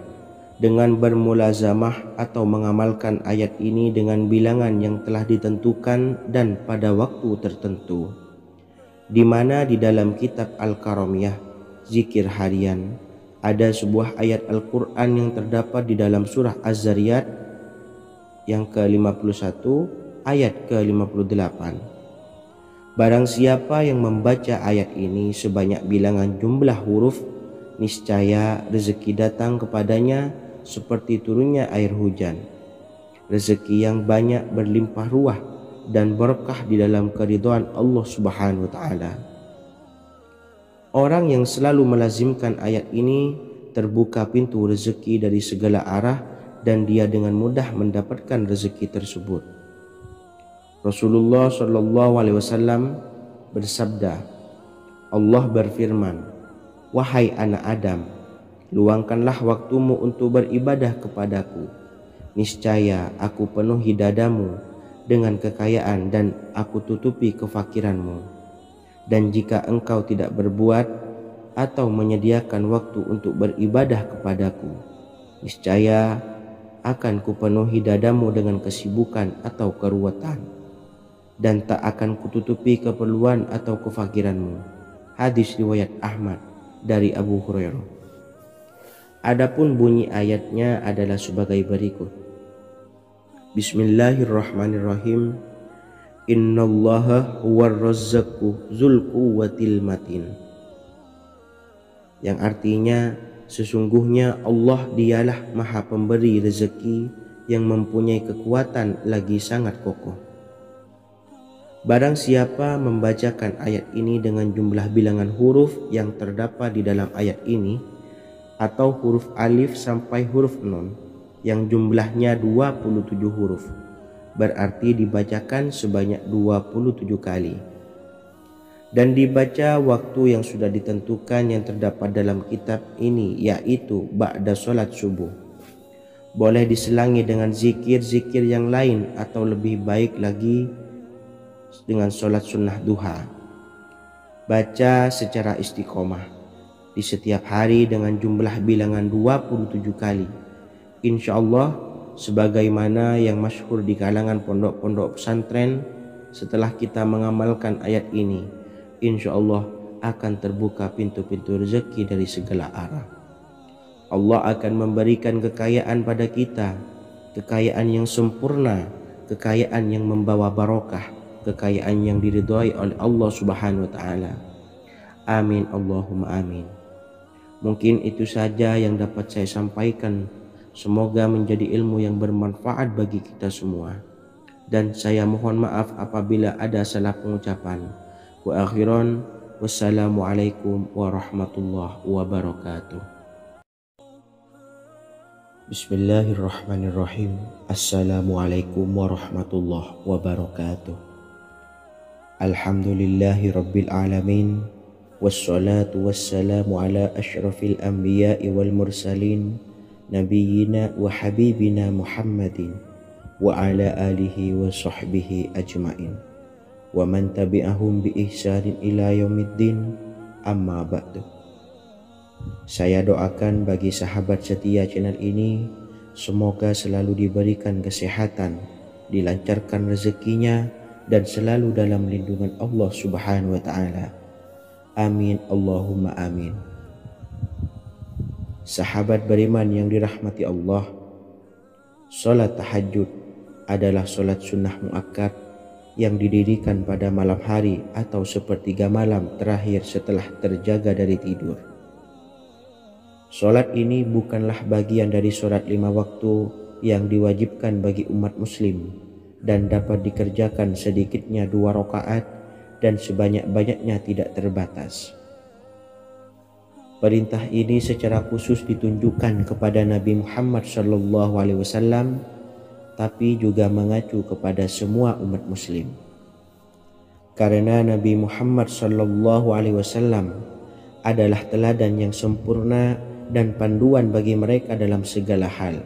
dengan bermulazamah atau mengamalkan ayat ini dengan bilangan yang telah ditentukan dan pada waktu tertentu, di mana di dalam kitab Al-Karamiyah zikir harian ada sebuah ayat Al-Quran yang terdapat di dalam surah Az-Zariyat yang ke-51 ayat ke-58. Barang siapa yang membaca ayat ini sebanyak bilangan jumlah huruf, niscaya rezeki datang kepadanya seperti turunnya air hujan. Rezeki yang banyak berlimpah ruah dan berkah di dalam keridhaan Allah Subhanahu wa Ta'ala. Orang yang selalu melazimkan ayat ini terbuka pintu rezeki dari segala arah dan dia dengan mudah mendapatkan rezeki tersebut. Rasulullah Shallallahu Alaihi Wasallam bersabda, Allah berfirman, wahai anak Adam, luangkanlah waktumu untuk beribadah kepadaku. Niscaya aku penuhi dadamu dengan kekayaan dan aku tutupi kefakiranmu. Dan jika engkau tidak berbuat atau menyediakan waktu untuk beribadah kepadaku, niscaya akan kupenuhi dadamu dengan kesibukan atau keruwetan, dan tak akan kututupi keperluan atau kefakiranmu. Hadis riwayat Ahmad dari Abu Hurairah. Adapun bunyi ayatnya adalah sebagai berikut. Bismillahirrahmanirrahim. Innallaha huwar razzaqu dzul quwwatil matin. Yang artinya sesungguhnya Allah dialah maha pemberi rezeki yang mempunyai kekuatan lagi sangat kokoh. Barang siapa membacakan ayat ini dengan jumlah bilangan huruf yang terdapat di dalam ayat ini, atau huruf alif sampai huruf nun yang jumlahnya 27 huruf, berarti dibacakan sebanyak 27 kali, dan dibaca waktu yang sudah ditentukan yang terdapat dalam kitab ini, yaitu ba'da sholat subuh. Boleh diselangi dengan zikir-zikir yang lain atau lebih baik lagi dengan sholat sunnah duha. Baca secara istiqomah di setiap hari dengan jumlah bilangan 27 kali. Insya Allah, sebagaimana yang masyhur di kalangan pondok-pondok pesantren, setelah kita mengamalkan ayat ini, insya Allah akan terbuka pintu-pintu rezeki dari segala arah. Allah akan memberikan kekayaan pada kita, kekayaan yang sempurna, kekayaan yang membawa barokah, kekayaan yang diridhai oleh Allah Subhanahu wa Ta'ala. Amin Allahumma amin. Mungkin itu saja yang dapat saya sampaikan. Semoga menjadi ilmu yang bermanfaat bagi kita semua. Dan saya mohon maaf apabila ada salah pengucapan. Wa akhiran, wassalamualaikum warahmatullahi wabarakatuh. Bismillahirrahmanirrahim. Assalamualaikum warahmatullahi wabarakatuh. Alhamdulillahi rabbil alamin. Wassalatu wassalamu ala asyrafil anbiya'i wal mursalin, Nabiyina wa habibina Muhammadin wa ala alihi wa sahbihi ajmain wa man tabi'ahum bi ihsanin ila yaumiddin, amma ba'du. Saya doakan bagi sahabat setia channel ini, semoga selalu diberikan kesehatan, dilancarkan rezekinya, dan selalu dalam lindungan Allah Subhanahu wa taala. Amin Allahumma amin. Sahabat beriman yang dirahmati Allah, salat tahajud adalah salat sunnah muakkad yang didirikan pada malam hari atau sepertiga malam terakhir setelah terjaga dari tidur. Salat ini bukanlah bagian dari salat 5 waktu yang diwajibkan bagi umat muslim dan dapat dikerjakan sedikitnya 2 rakaat dan sebanyak-banyaknya tidak terbatas. Perintah ini secara khusus ditunjukkan kepada Nabi Muhammad SAW, tapi juga mengacu kepada semua umat muslim. Karena Nabi Muhammad SAW adalah teladan yang sempurna dan panduan bagi mereka dalam segala hal.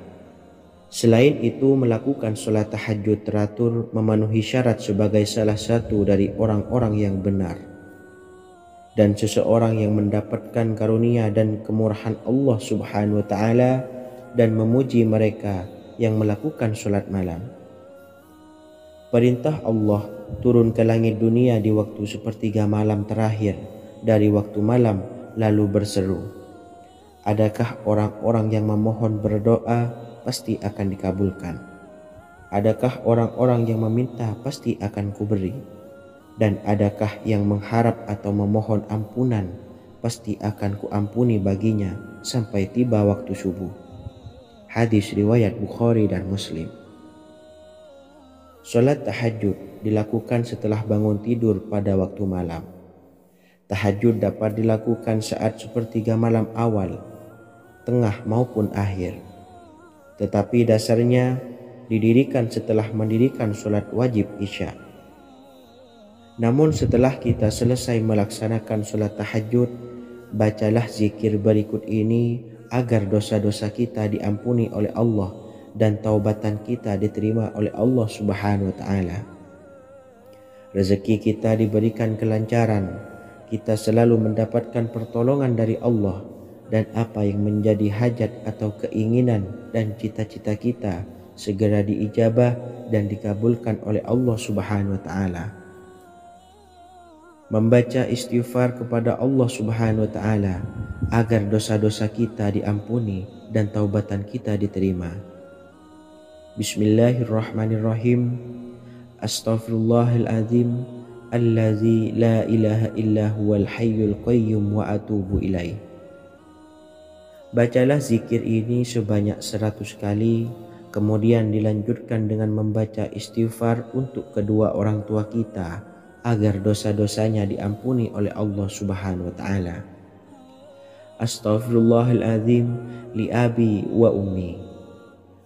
Selain itu, melakukan sholat tahajud teratur memenuhi syarat sebagai salah satu dari orang-orang yang benar. Dan seseorang yang mendapatkan karunia dan kemurahan Allah Subhanahu wa taala dan memuji mereka yang melakukan sholat malam. Perintah Allah turun ke langit dunia di waktu sepertiga malam terakhir dari waktu malam lalu berseru, adakah orang-orang yang memohon berdoa pasti akan dikabulkan? Adakah orang-orang yang meminta pasti akan kuberi? Dan adakah yang mengharap atau memohon ampunan pasti akan kuampuni baginya sampai tiba waktu subuh. Hadis riwayat Bukhari dan Muslim. Salat tahajud dilakukan setelah bangun tidur pada waktu malam. Tahajud dapat dilakukan saat sepertiga malam awal, tengah maupun akhir. Tetapi dasarnya didirikan setelah mendirikan salat wajib Isya. Namun setelah kita selesai melaksanakan salat tahajud, bacalah zikir berikut ini agar dosa-dosa kita diampuni oleh Allah dan taubatan kita diterima oleh Allah Subhanahu wa taala. Rezeki kita diberikan kelancaran, kita selalu mendapatkan pertolongan dari Allah, dan apa yang menjadi hajat atau keinginan dan cita-cita kita segera diijabah dan dikabulkan oleh Allah Subhanahu wa taala. Membaca istighfar kepada Allah Subhanahu wa taala agar dosa-dosa kita diampuni dan taubatan kita diterima. Bismillahirrahmanirrahim. Astaghfirullahaladzim allazi la ilaha illa huwal hayyul qayyum wa atubu ilaih. Bacalah zikir ini sebanyak 100 kali, kemudian dilanjutkan dengan membaca istighfar untuk kedua orang tua kita agar dosa-dosanya diampuni oleh Allah Subhanahu wa taala. Astaghfirullahaladzim li abi wa ummi.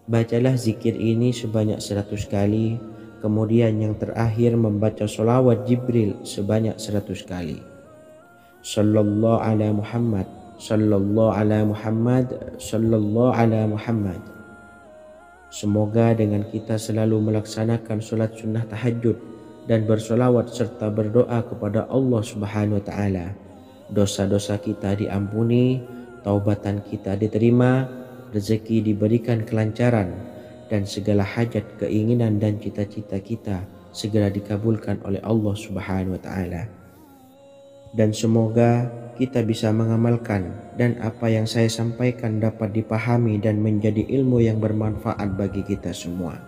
Bacalah zikir ini sebanyak 100 kali, kemudian yang terakhir membaca sholawat Jibril sebanyak 100 kali. Sallallahu ala Muhammad, sallallahu ala Muhammad, sallallahu ala Muhammad. Semoga dengan kita selalu melaksanakan sholat sunnah tahajud dan bersolawat serta berdoa kepada Allah Subhanahu wa taala, dosa-dosa kita diampuni, taubatan kita diterima, rezeki diberikan kelancaran, dan segala hajat, keinginan dan cita-cita kita segera dikabulkan oleh Allah Subhanahu wa taala. Dan semoga kita bisa mengamalkan dan apa yang saya sampaikan dapat dipahami dan menjadi ilmu yang bermanfaat bagi kita semua.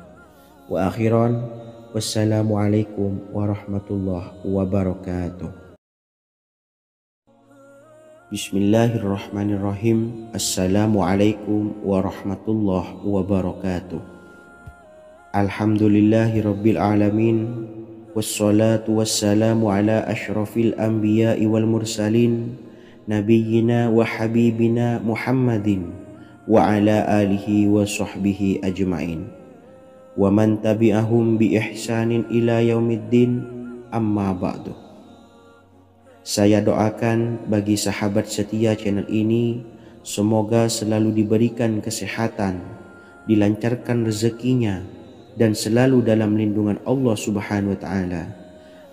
Wa akhiran, wassalamualaikum warahmatullahi wabarakatuh. Bismillahirrahmanirrahim. Assalamualaikum warahmatullahi wabarakatuh. Alhamdulillahi rabbil alamin. Wassalatu wassalamu ala ashrafil anbiya'i wal mursalin, nabiyyina wa habibina Muhammadin wa ala alihi wa sahbihi ajma'in wa man tabi'ahum bi ihsanin ila yaumiddin, amma ba'du. Saya doakan bagi sahabat setia channel ini, semoga selalu diberikan kesehatan, dilancarkan rezekinya, dan selalu dalam lindungan Allah Subhanahu wa taala.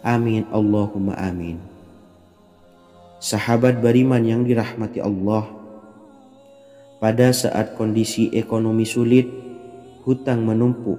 Amin Allahumma amin. Sahabat beriman yang dirahmati Allah, pada saat kondisi ekonomi sulit, hutang menumpuk,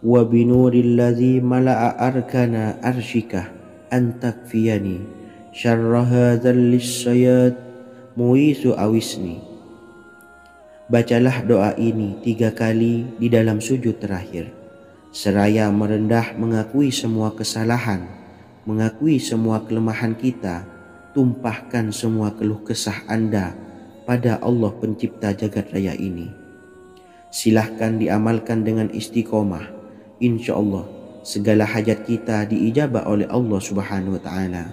wa binuril ladzi mala'a arkana arsyika an takfiyani syarra hadzal lisyayat muisu awisni. Bacalah doa ini 3 kali di dalam sujud terakhir, seraya merendah mengakui semua kesalahan, mengakui semua kelemahan kita, tumpahkan semua keluh kesah Anda pada Allah pencipta jagat raya ini. Silahkan diamalkan dengan istiqomah. Insya Allah segala hajat kita diijabah oleh Allah Subhanahu wa Ta'ala.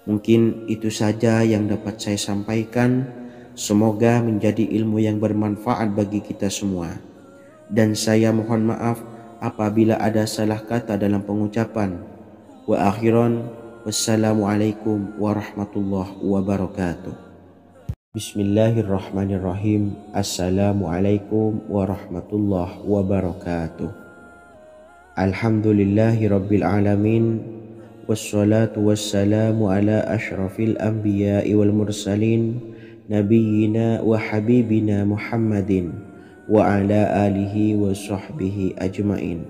Mungkin itu saja yang dapat saya sampaikan. Semoga menjadi ilmu yang bermanfaat bagi kita semua. Dan saya mohon maaf apabila ada salah kata dalam pengucapan. Wa akhiran, wassalamualaikum warahmatullahi wabarakatuh. Bismillahirrahmanirrahim. Assalamualaikum warahmatullahi wabarakatuh. Alhamdulillahi rabbil alamin. Wassalatu wassalamu ala ashrafil anbiya'i wal mursalin, nabiyyina wa habibina Muhammadin wa ala alihi wa sahbihi ajmain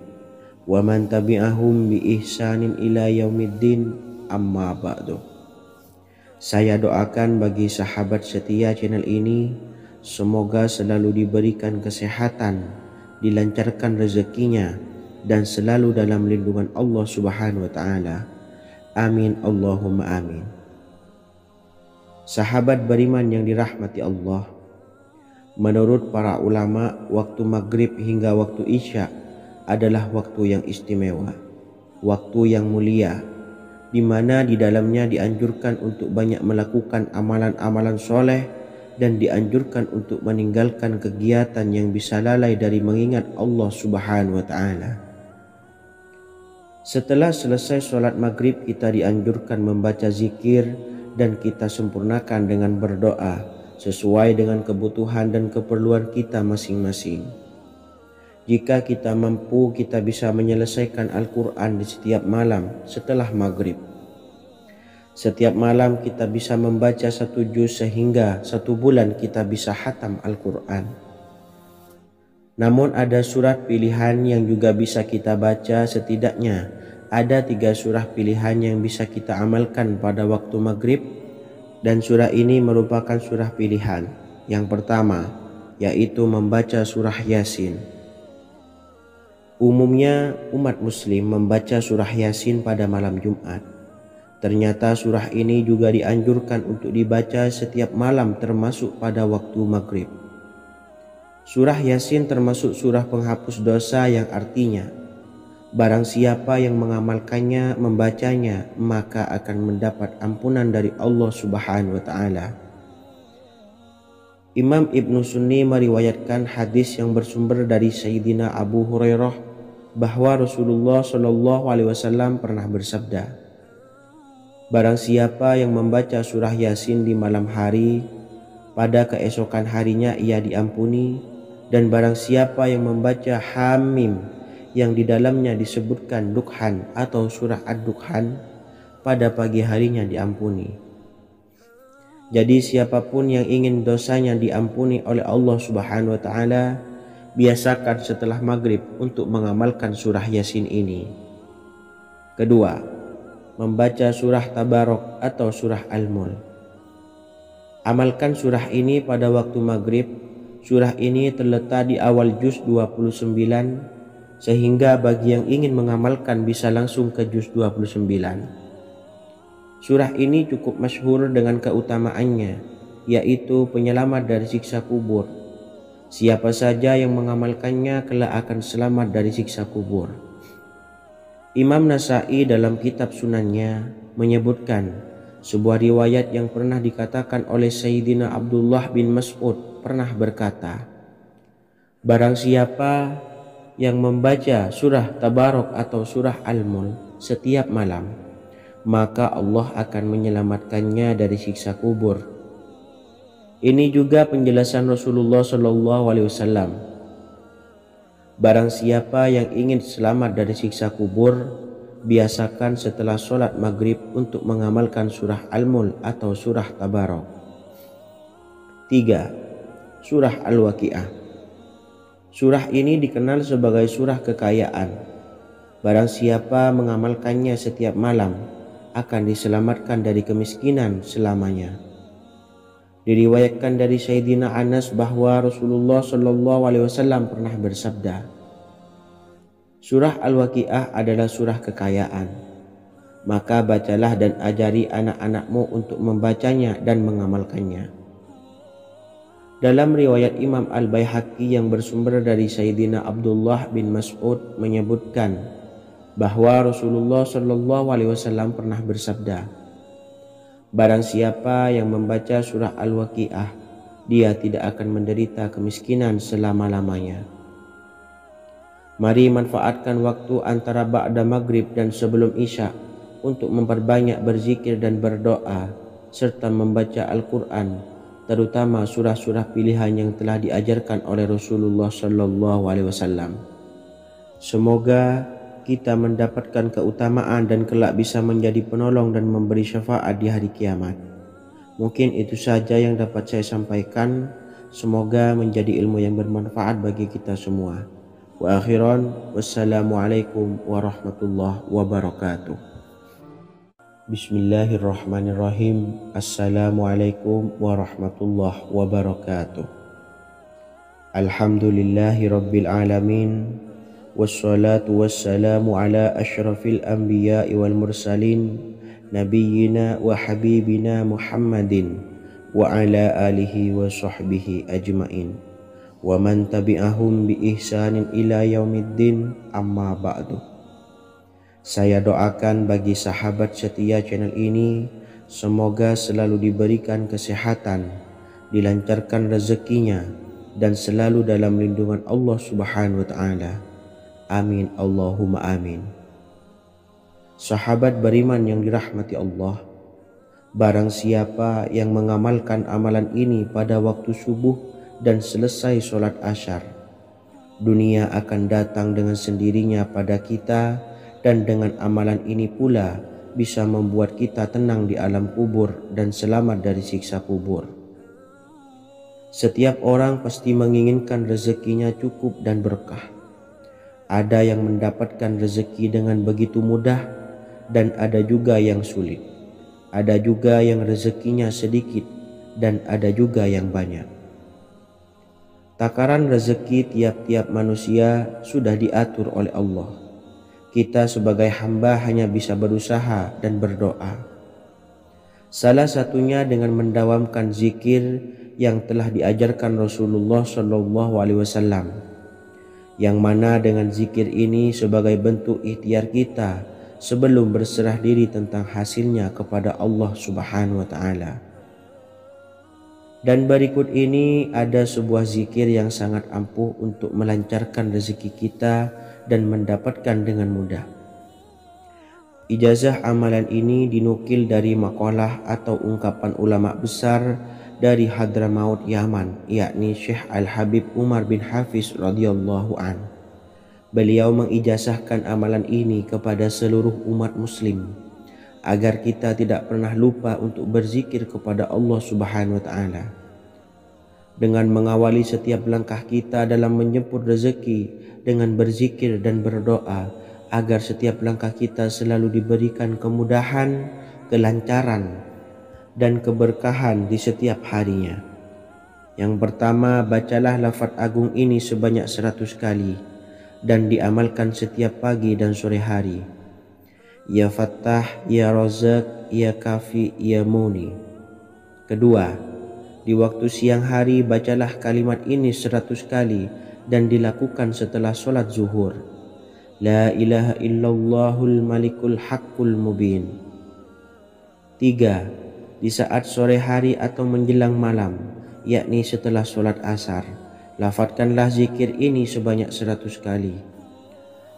wa man tabi'ahum bi ihsanin ila yaumiddin, amma ba'du. Saya doakan bagi sahabat setia channel ini, semoga selalu diberikan kesehatan, dilancarkan rezekinya, dan selalu dalam lindungan Allah Subhanahu wa Ta'ala. Amin Allahumma amin. Sahabat beriman yang dirahmati Allah, menurut para ulama, waktu maghrib hingga waktu isya adalah waktu yang istimewa, waktu yang mulia, di mana di dalamnya dianjurkan untuk banyak melakukan amalan-amalan soleh dan dianjurkan untuk meninggalkan kegiatan yang bisa lalai dari mengingat Allah Subhanahu wa Ta'ala. Setelah selesai sholat maghrib, kita dianjurkan membaca zikir dan kita sempurnakan dengan berdoa sesuai dengan kebutuhan dan keperluan kita masing-masing. Jika kita mampu, kita bisa menyelesaikan Al-Quran di setiap malam setelah maghrib. Setiap malam kita bisa membaca 1 juz sehingga 1 bulan kita bisa khatam Al-Quran. Namun ada surat pilihan yang juga bisa kita baca. Setidaknya ada 3 surah pilihan yang bisa kita amalkan pada waktu maghrib, dan surah ini merupakan surah pilihan. Yang pertama yaitu membaca surah Yasin. Umumnya umat muslim membaca surah Yasin pada malam Jumat. Ternyata surah ini juga dianjurkan untuk dibaca setiap malam termasuk pada waktu maghrib. Surah Yasin termasuk surah penghapus dosa, yang artinya barang siapa yang mengamalkannya, membacanya, maka akan mendapat ampunan dari Allah Subhanahu wa Ta'ala. Imam Ibnu Sunni meriwayatkan hadis yang bersumber dari Sayyidina Abu Hurairah bahwa Rasulullah SAW pernah bersabda, barang siapa yang membaca surah Yasin di malam hari, pada keesokan harinya ia diampuni. Dan barang siapa yang membaca Hamim yang di dalamnya disebutkan Dukhan atau surah Ad-Dukhan, pada pagi harinya diampuni. Jadi siapapun yang ingin dosanya diampuni oleh Allah Subhanahu wa Ta'ala, biasakan setelah maghrib untuk mengamalkan surah Yasin ini. Kedua, membaca surah Tabarok atau surah Al-Mulk. Amalkan surah ini pada waktu maghrib. Surah ini terletak di awal juz 29, sehingga bagi yang ingin mengamalkan bisa langsung ke juz 29. Surah ini cukup masyhur dengan keutamaannya, yaitu penyelamat dari siksa kubur. Siapa saja yang mengamalkannya kelak akan selamat dari siksa kubur. Imam Nasa'i dalam kitab Sunannya menyebutkan sebuah riwayat yang pernah dikatakan oleh Sayyidina Abdullah bin Mas'ud pernah berkata, barang siapa yang membaca surah Tabarok atau surah Al-Mulk setiap malam, maka Allah akan menyelamatkannya dari siksa kubur. Ini juga penjelasan Rasulullah SAW. Barang siapa yang ingin selamat dari siksa kubur, biasakan setelah sholat maghrib untuk mengamalkan surah Al-Mulk atau surah Tabarok. 3. Surah Al-Waqi'ah. Surah ini dikenal sebagai surah kekayaan. Barang siapa mengamalkannya setiap malam akan diselamatkan dari kemiskinan selamanya. Diriwayatkan dari Sayyidina Anas bahwa Rasulullah Shallallahu Alaihi Wasallam pernah bersabda, surah Al-Waqiah adalah surah kekayaan. Maka bacalah dan ajari anak-anakmu untuk membacanya dan mengamalkannya. Dalam riwayat Imam Al-Baihaqi yang bersumber dari Sayyidina Abdullah bin Mas'ud menyebutkan bahwa Rasulullah Shallallahu Alaihi Wasallam pernah bersabda, barang siapa yang membaca surah Al-Waqiah, dia tidak akan menderita kemiskinan selama-lamanya. Mari manfaatkan waktu antara ba'da maghrib dan sebelum isya untuk memperbanyak berzikir dan berdoa serta membaca Al-Quran, terutama surah-surah pilihan yang telah diajarkan oleh Rasulullah Shallallahu Alaihi Wasallam. Semoga kita mendapatkan keutamaan dan kelak bisa menjadi penolong dan memberi syafaat di hari kiamat. Mungkin itu saja yang dapat saya sampaikan. Semoga menjadi ilmu yang bermanfaat bagi kita semua. Wa akhiran, wassalamualaikum warahmatullahi wabarakatuh. Bismillahirrahmanirrahim. Assalamualaikum warahmatullahi wabarakatuh. Alhamdulillahi rabbil alamin. Wassalatu wassalamu ala ashrafil anbiya'i wal mursalin, nabiyyina wa habibina Muhammadin wa ala alihi wa sahbihi ajmain wa man tabi'ahum bi ihsanin ila yaumiddin, amma ba'du. Saya doakan bagi sahabat setia channel ini, semoga selalu diberikan kesehatan, dilancarkan rezekinya, dan selalu dalam lindungan Allah Subhanahu wa Ta'ala. Amin Allahumma amin. Sahabat beriman yang dirahmati Allah, barang siapa yang mengamalkan amalan ini pada waktu subuh dan selesai sholat asyar, dunia akan datang dengan sendirinya pada kita, dan dengan amalan ini pula bisa membuat kita tenang di alam kubur dan selamat dari siksa kubur. Setiap orang pasti menginginkan rezekinya cukup dan berkah. Ada yang mendapatkan rezeki dengan begitu mudah dan ada juga yang sulit. Ada juga yang rezekinya sedikit dan ada juga yang banyak. Takaran rezeki tiap-tiap manusia sudah diatur oleh Allah. Kita sebagai hamba hanya bisa berusaha dan berdoa. Salah satunya dengan mendawamkan zikir yang telah diajarkan Rasulullah Shallallahu Alaihi Wasallam, yang mana dengan zikir ini sebagai bentuk ikhtiar kita sebelum berserah diri tentang hasilnya kepada Allah Subhanahu Wa Taala. Dan berikut ini ada sebuah zikir yang sangat ampuh untuk melancarkan rezeki kita dan mendapatkan dengan mudah. Ijazah amalan ini dinukil dari makalah atau ungkapan ulama besar dari Hadramaut Yaman, yakni Syekh Al-Habib Umar bin Hafiz radhiyallahu an. Beliau mengijazahkan amalan ini kepada seluruh umat muslim agar kita tidak pernah lupa untuk berzikir kepada Allah Subhanahu wa Ta'ala. Dengan mengawali setiap langkah kita dalam menjemput rezeki dengan berzikir dan berdoa agar setiap langkah kita selalu diberikan kemudahan, kelancaran, dan keberkahan di setiap harinya. Yang pertama, bacalah lafaz agung ini sebanyak 100 kali dan diamalkan setiap pagi dan sore hari. Ya Fattah, Ya Razak, Ya Kafi, Ya Muni. Kedua, di waktu siang hari bacalah kalimat ini 100 kali dan dilakukan setelah sholat zuhur. La ilaha illallahul malikul haqqul mubin. 3. Di saat sore hari atau menjelang malam, yakni setelah sholat asar, lafadzkanlah zikir ini sebanyak 100 kali.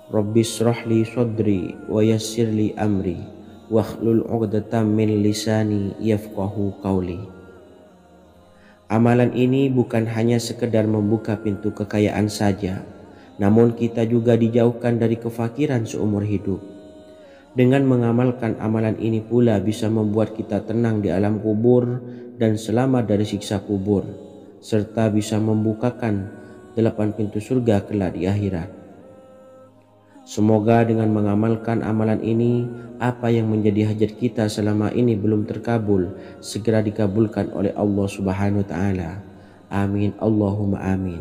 Rabbishrahli sodri wa yassirli amri wakhlul 'uqdatam min lisani yafqahu qawli. Amalan ini bukan hanya sekedar membuka pintu kekayaan saja, namun kita juga dijauhkan dari kefakiran seumur hidup. Dengan mengamalkan amalan ini pula bisa membuat kita tenang di alam kubur dan selamat dari siksa kubur, serta bisa membukakan 8 pintu surga kelak di akhirat. Semoga dengan mengamalkan amalan ini, apa yang menjadi hajat kita selama ini belum terkabul, segera dikabulkan oleh Allah Subhanahu wa Ta'ala. Amin, Allahumma amin.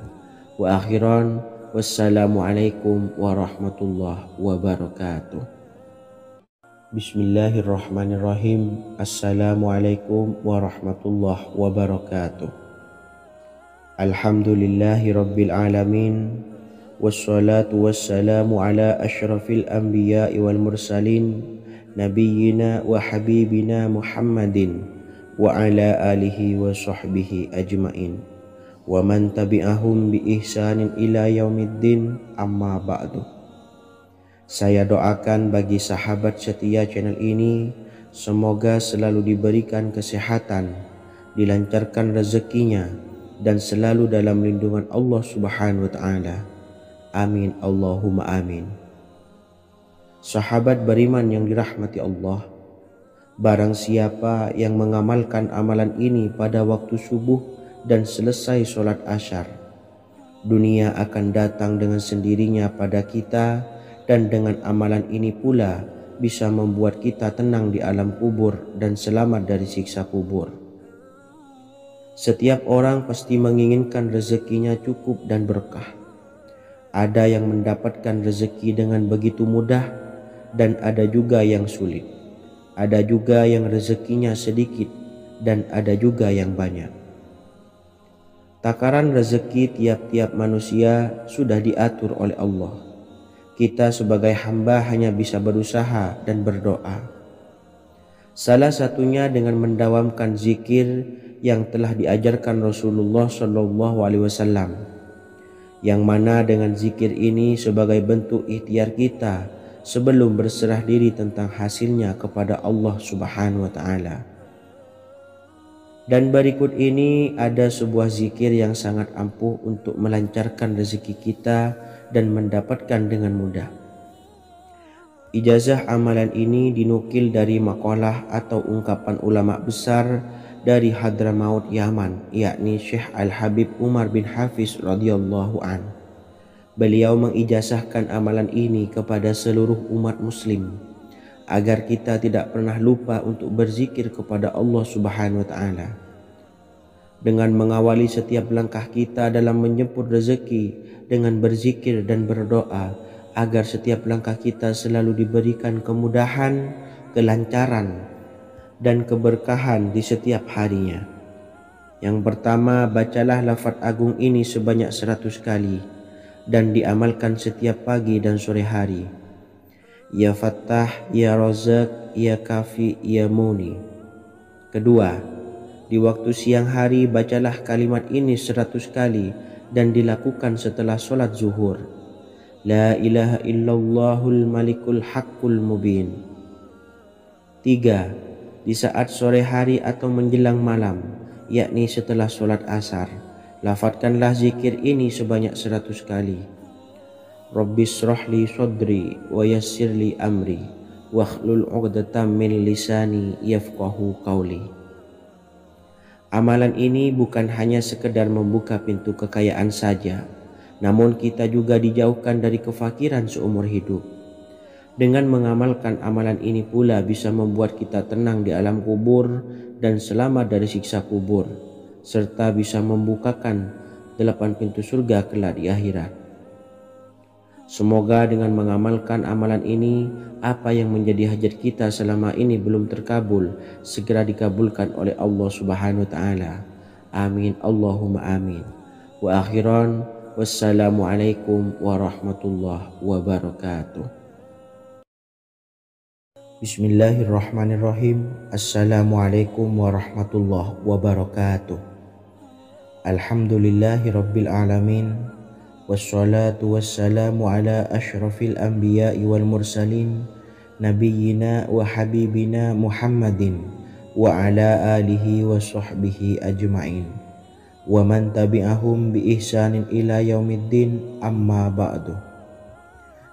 Wa akhiran, wassalamualaikum warahmatullahi wabarakatuh. Bismillahirrahmanirrahim. Assalamualaikum warahmatullahi wabarakatuh. Alhamdulillahi rabbil alamin. Wassalatu wassalamu ala ashrafil anbiya'i wal mursalin, nabiyyina wa habibina Muhammadin wa ala alihi wa sahbihi ajmain, wa man tabi'ahum bi ihsanin ila yaumiddin, amma ba'du. Saya doakan bagi sahabat setia channel ini, semoga selalu diberikan kesehatan, dilancarkan rezekinya, dan selalu dalam lindungan Allah Subhanahu wa Ta'ala. Amin, Allahumma amin. Sahabat beriman yang dirahmati Allah, barang siapa yang mengamalkan amalan ini pada waktu subuh dan selesai sholat asyar, dunia akan datang dengan sendirinya pada kita, dan dengan amalan ini pula bisa membuat kita tenang di alam kubur dan selamat dari siksa kubur. Setiap orang pasti menginginkan rezekinya cukup dan berkah. Ada yang mendapatkan rezeki dengan begitu mudah, dan ada juga yang sulit. Ada juga yang rezekinya sedikit, dan ada juga yang banyak. Takaran rezeki tiap-tiap manusia sudah diatur oleh Allah. Kita sebagai hamba hanya bisa berusaha dan berdoa. Salah satunya dengan mendawamkan zikir yang telah diajarkan Rasulullah SAW, yang mana dengan zikir ini sebagai bentuk ikhtiar kita sebelum berserah diri tentang hasilnya kepada Allah Subhanahu wa Ta'ala. Dan berikut ini ada sebuah zikir yang sangat ampuh untuk melancarkan rezeki kita dan mendapatkan dengan mudah. Ijazah amalan ini dinukil dari makalah atau ungkapan ulama besar dari Hadramaut Yaman, yakni Syekh Al-Habib Umar bin Hafiz radhiyallahu an. Beliau mengijazahkan amalan ini kepada seluruh umat muslim agar kita tidak pernah lupa untuk berzikir kepada Allah Subhanahu wa Ta'ala. Dengan mengawali setiap langkah kita dalam menjemput rezeki dengan berzikir dan berdoa agar setiap langkah kita selalu diberikan kemudahan, kelancaran, dan keberkahan di setiap harinya. Yang pertama, bacalah lafaz agung ini sebanyak 100 kali dan diamalkan setiap pagi dan sore hari. Ya Fattah, Ya Razak, Ya Kafi, Ya Muni. Kedua, di waktu siang hari bacalah kalimat ini 100 kali dan dilakukan setelah sholat zuhur. La ilaha illallahul malikul haqqul mubin. 3. Di saat sore hari atau menjelang malam, yakni setelah sholat asar, lafadzkanlah zikir ini sebanyak 100 kali. Rabbishrahli sodri wa yassirli amri wakhlul 'uqdatam min lisani yafqahu qawli. Amalan ini bukan hanya sekedar membuka pintu kekayaan saja, namun kita juga dijauhkan dari kefakiran seumur hidup. Dengan mengamalkan amalan ini pula bisa membuat kita tenang di alam kubur dan selamat dari siksa kubur, serta bisa membukakan 8 pintu surga kelak di akhirat. Semoga dengan mengamalkan amalan ini, apa yang menjadi hajat kita selama ini belum terkabul, segera dikabulkan oleh Allah Subhanahu wa Ta'ala. Amin, Allahumma amin. Wa akhiran, wassalamualaikum warahmatullahi wabarakatuh. Bismillahirrahmanirrahim. Assalamualaikum warahmatullahi wabarakatuh. Alhamdulillahi rabbil alamin. Wassalatu wassalamu ala ashrafil anbiya'i wal mursalin, nabiyyina wa habibina Muhammadin wa ala alihi wa sahbihi ajmain, wa man tabi'ahum bi ihsanin ila yaumiddin, amma ba'du.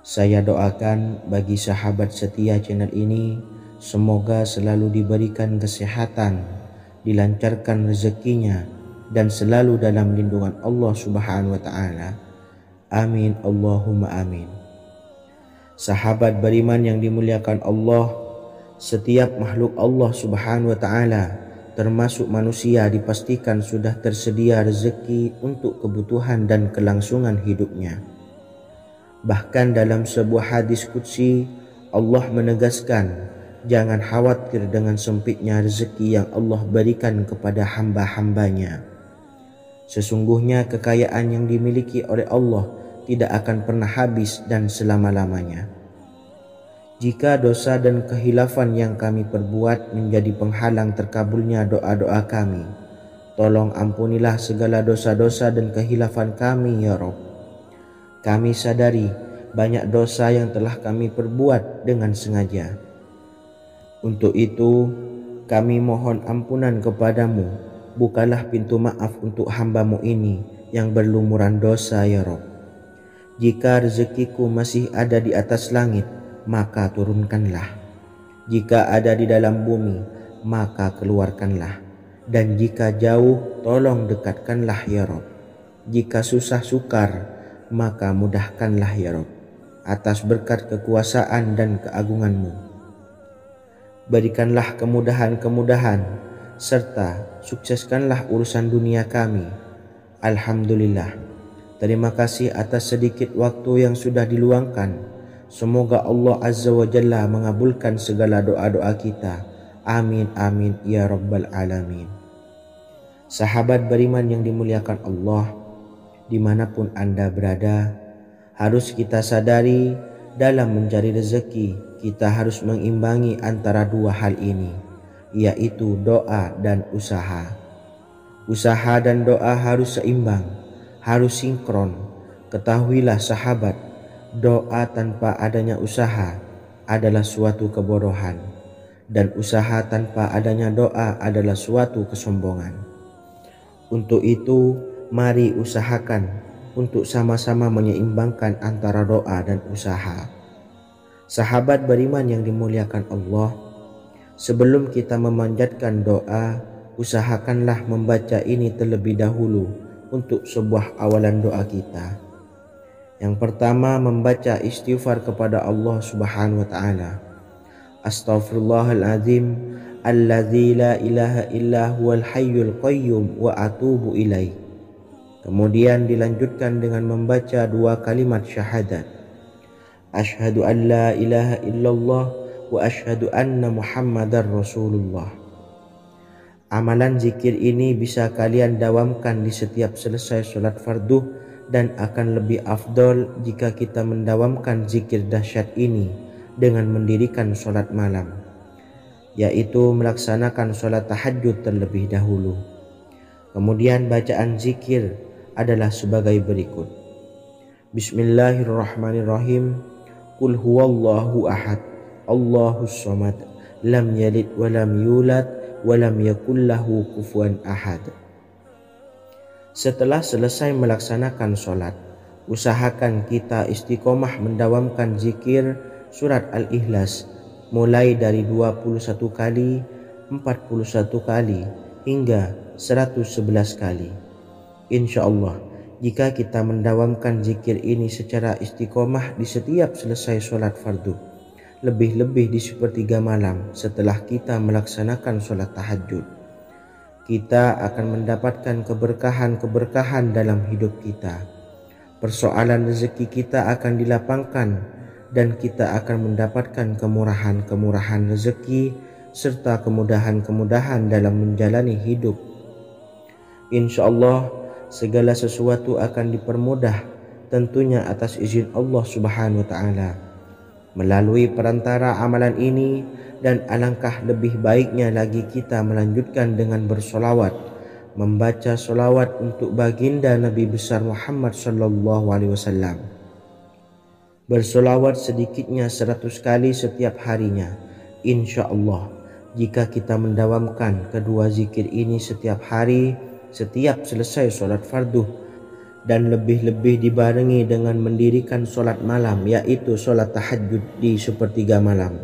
Saya doakan bagi sahabat setia channel ini, semoga selalu diberikan kesehatan, dilancarkan rezekinya, dan selalu dalam lindungan Allah Subhanahu wa taala. Amin Allahumma amin. Sahabat beriman yang dimuliakan Allah, setiap makhluk Allah Subhanahu wa taala termasuk manusia dipastikan sudah tersedia rezeki untuk kebutuhan dan kelangsungan hidupnya. Bahkan dalam sebuah hadis qudsi Allah menegaskan, jangan khawatir dengan sempitnya rezeki yang Allah berikan kepada hamba-hambanya. Sesungguhnya kekayaan yang dimiliki oleh Allah tidak akan pernah habis dan selama-lamanya. Jika dosa dan kehilafan yang kami perbuat menjadi penghalang terkabulnya doa-doa kami, tolong ampunilah segala dosa-dosa dan kehilafan kami ya Rabb. Kami sadari banyak dosa yang telah kami perbuat dengan sengaja. Untuk itu kami mohon ampunan kepadamu. Bukalah pintu maaf untuk hamba-Mu ini yang berlumuran dosa ya Rabb. Jika rezekiku masih ada di atas langit, maka turunkanlah. Jika ada di dalam bumi, maka keluarkanlah. Dan jika jauh, tolong dekatkanlah ya Rabb. Jika susah sukar, maka mudahkanlah ya Rabb, atas berkat kekuasaan dan keagungan-Mu. Berikanlah kemudahan-kemudahan serta sukseskanlah urusan dunia kami. Alhamdulillah. Terima kasih atas sedikit waktu yang sudah diluangkan. Semoga Allah Azza wa Jalla mengabulkan segala doa-doa kita. Amin amin ya rabbal alamin. Sahabat beriman yang dimuliakan Allah, dimanapun Anda berada, harus kita sadari dalam mencari rezeki kita harus mengimbangi antara dua hal ini, yaitu doa dan usaha. Usaha dan doa harus seimbang, harus sinkron. Ketahuilah sahabat, doa tanpa adanya usaha adalah suatu kebodohan, dan usaha tanpa adanya doa adalah suatu kesombongan. Untuk itu, mari usahakan untuk sama-sama menyeimbangkan antara doa dan usaha. Sahabat beriman yang dimuliakan Allah, sebelum kita memanjatkan doa, usahakanlah membaca ini terlebih dahulu untuk sebuah awalan doa kita. Yang pertama, membaca istighfar kepada Allah Subhanahu wa taala. Astaghfirullahaladzim alladzi la ilaha illa huwal hayyul qayyum wa atubu ilaih. Kemudian dilanjutkan dengan membaca dua kalimat syahadat. Asyhadu an la ilaha illallah wa asyhadu anna Muhammadar Rasulullah. Amalan zikir ini bisa kalian dawamkan di setiap selesai sholat fardu, dan akan lebih afdol jika kita mendawamkan zikir dahsyat ini dengan mendirikan sholat malam, yaitu melaksanakan sholat tahajud terlebih dahulu. Kemudian bacaan zikir adalah sebagai berikut. Bismillahirrahmanirrahim. Qul huwallahu ahad, Allahus samad, lam yalid wa lam yulad wa lam yakul lahu kufuwan ahad. Setelah selesai melaksanakan sholat, usahakan kita istiqomah mendawamkan zikir surat Al-Ikhlas mulai dari 21 kali, 41 kali, hingga 111 kali. Insya Allah, jika kita mendawamkan zikir ini secara istiqomah di setiap selesai sholat fardu, lebih-lebih di sepertiga malam setelah kita melaksanakan sholat tahajud, kita akan mendapatkan keberkahan-keberkahan dalam hidup kita. Persoalan rezeki kita akan dilapangkan, dan kita akan mendapatkan kemurahan-kemurahan rezeki serta kemudahan-kemudahan dalam menjalani hidup. Insya Allah, segala sesuatu akan dipermudah, tentunya atas izin Allah Subhanahu wa taala melalui perantara amalan ini. Dan alangkah lebih baiknya lagi kita melanjutkan dengan bersolawat, membaca solawat untuk baginda Nabi besar Muhammad sallallahu alaihi wasallam. Bersolawat sedikitnya 100 kali setiap harinya. Insya Allah, jika kita mendawamkan kedua zikir ini setiap hari, setiap selesai sholat fardu, dan lebih-lebih dibarengi dengan mendirikan sholat malam, yaitu sholat tahajud di sepertiga malam,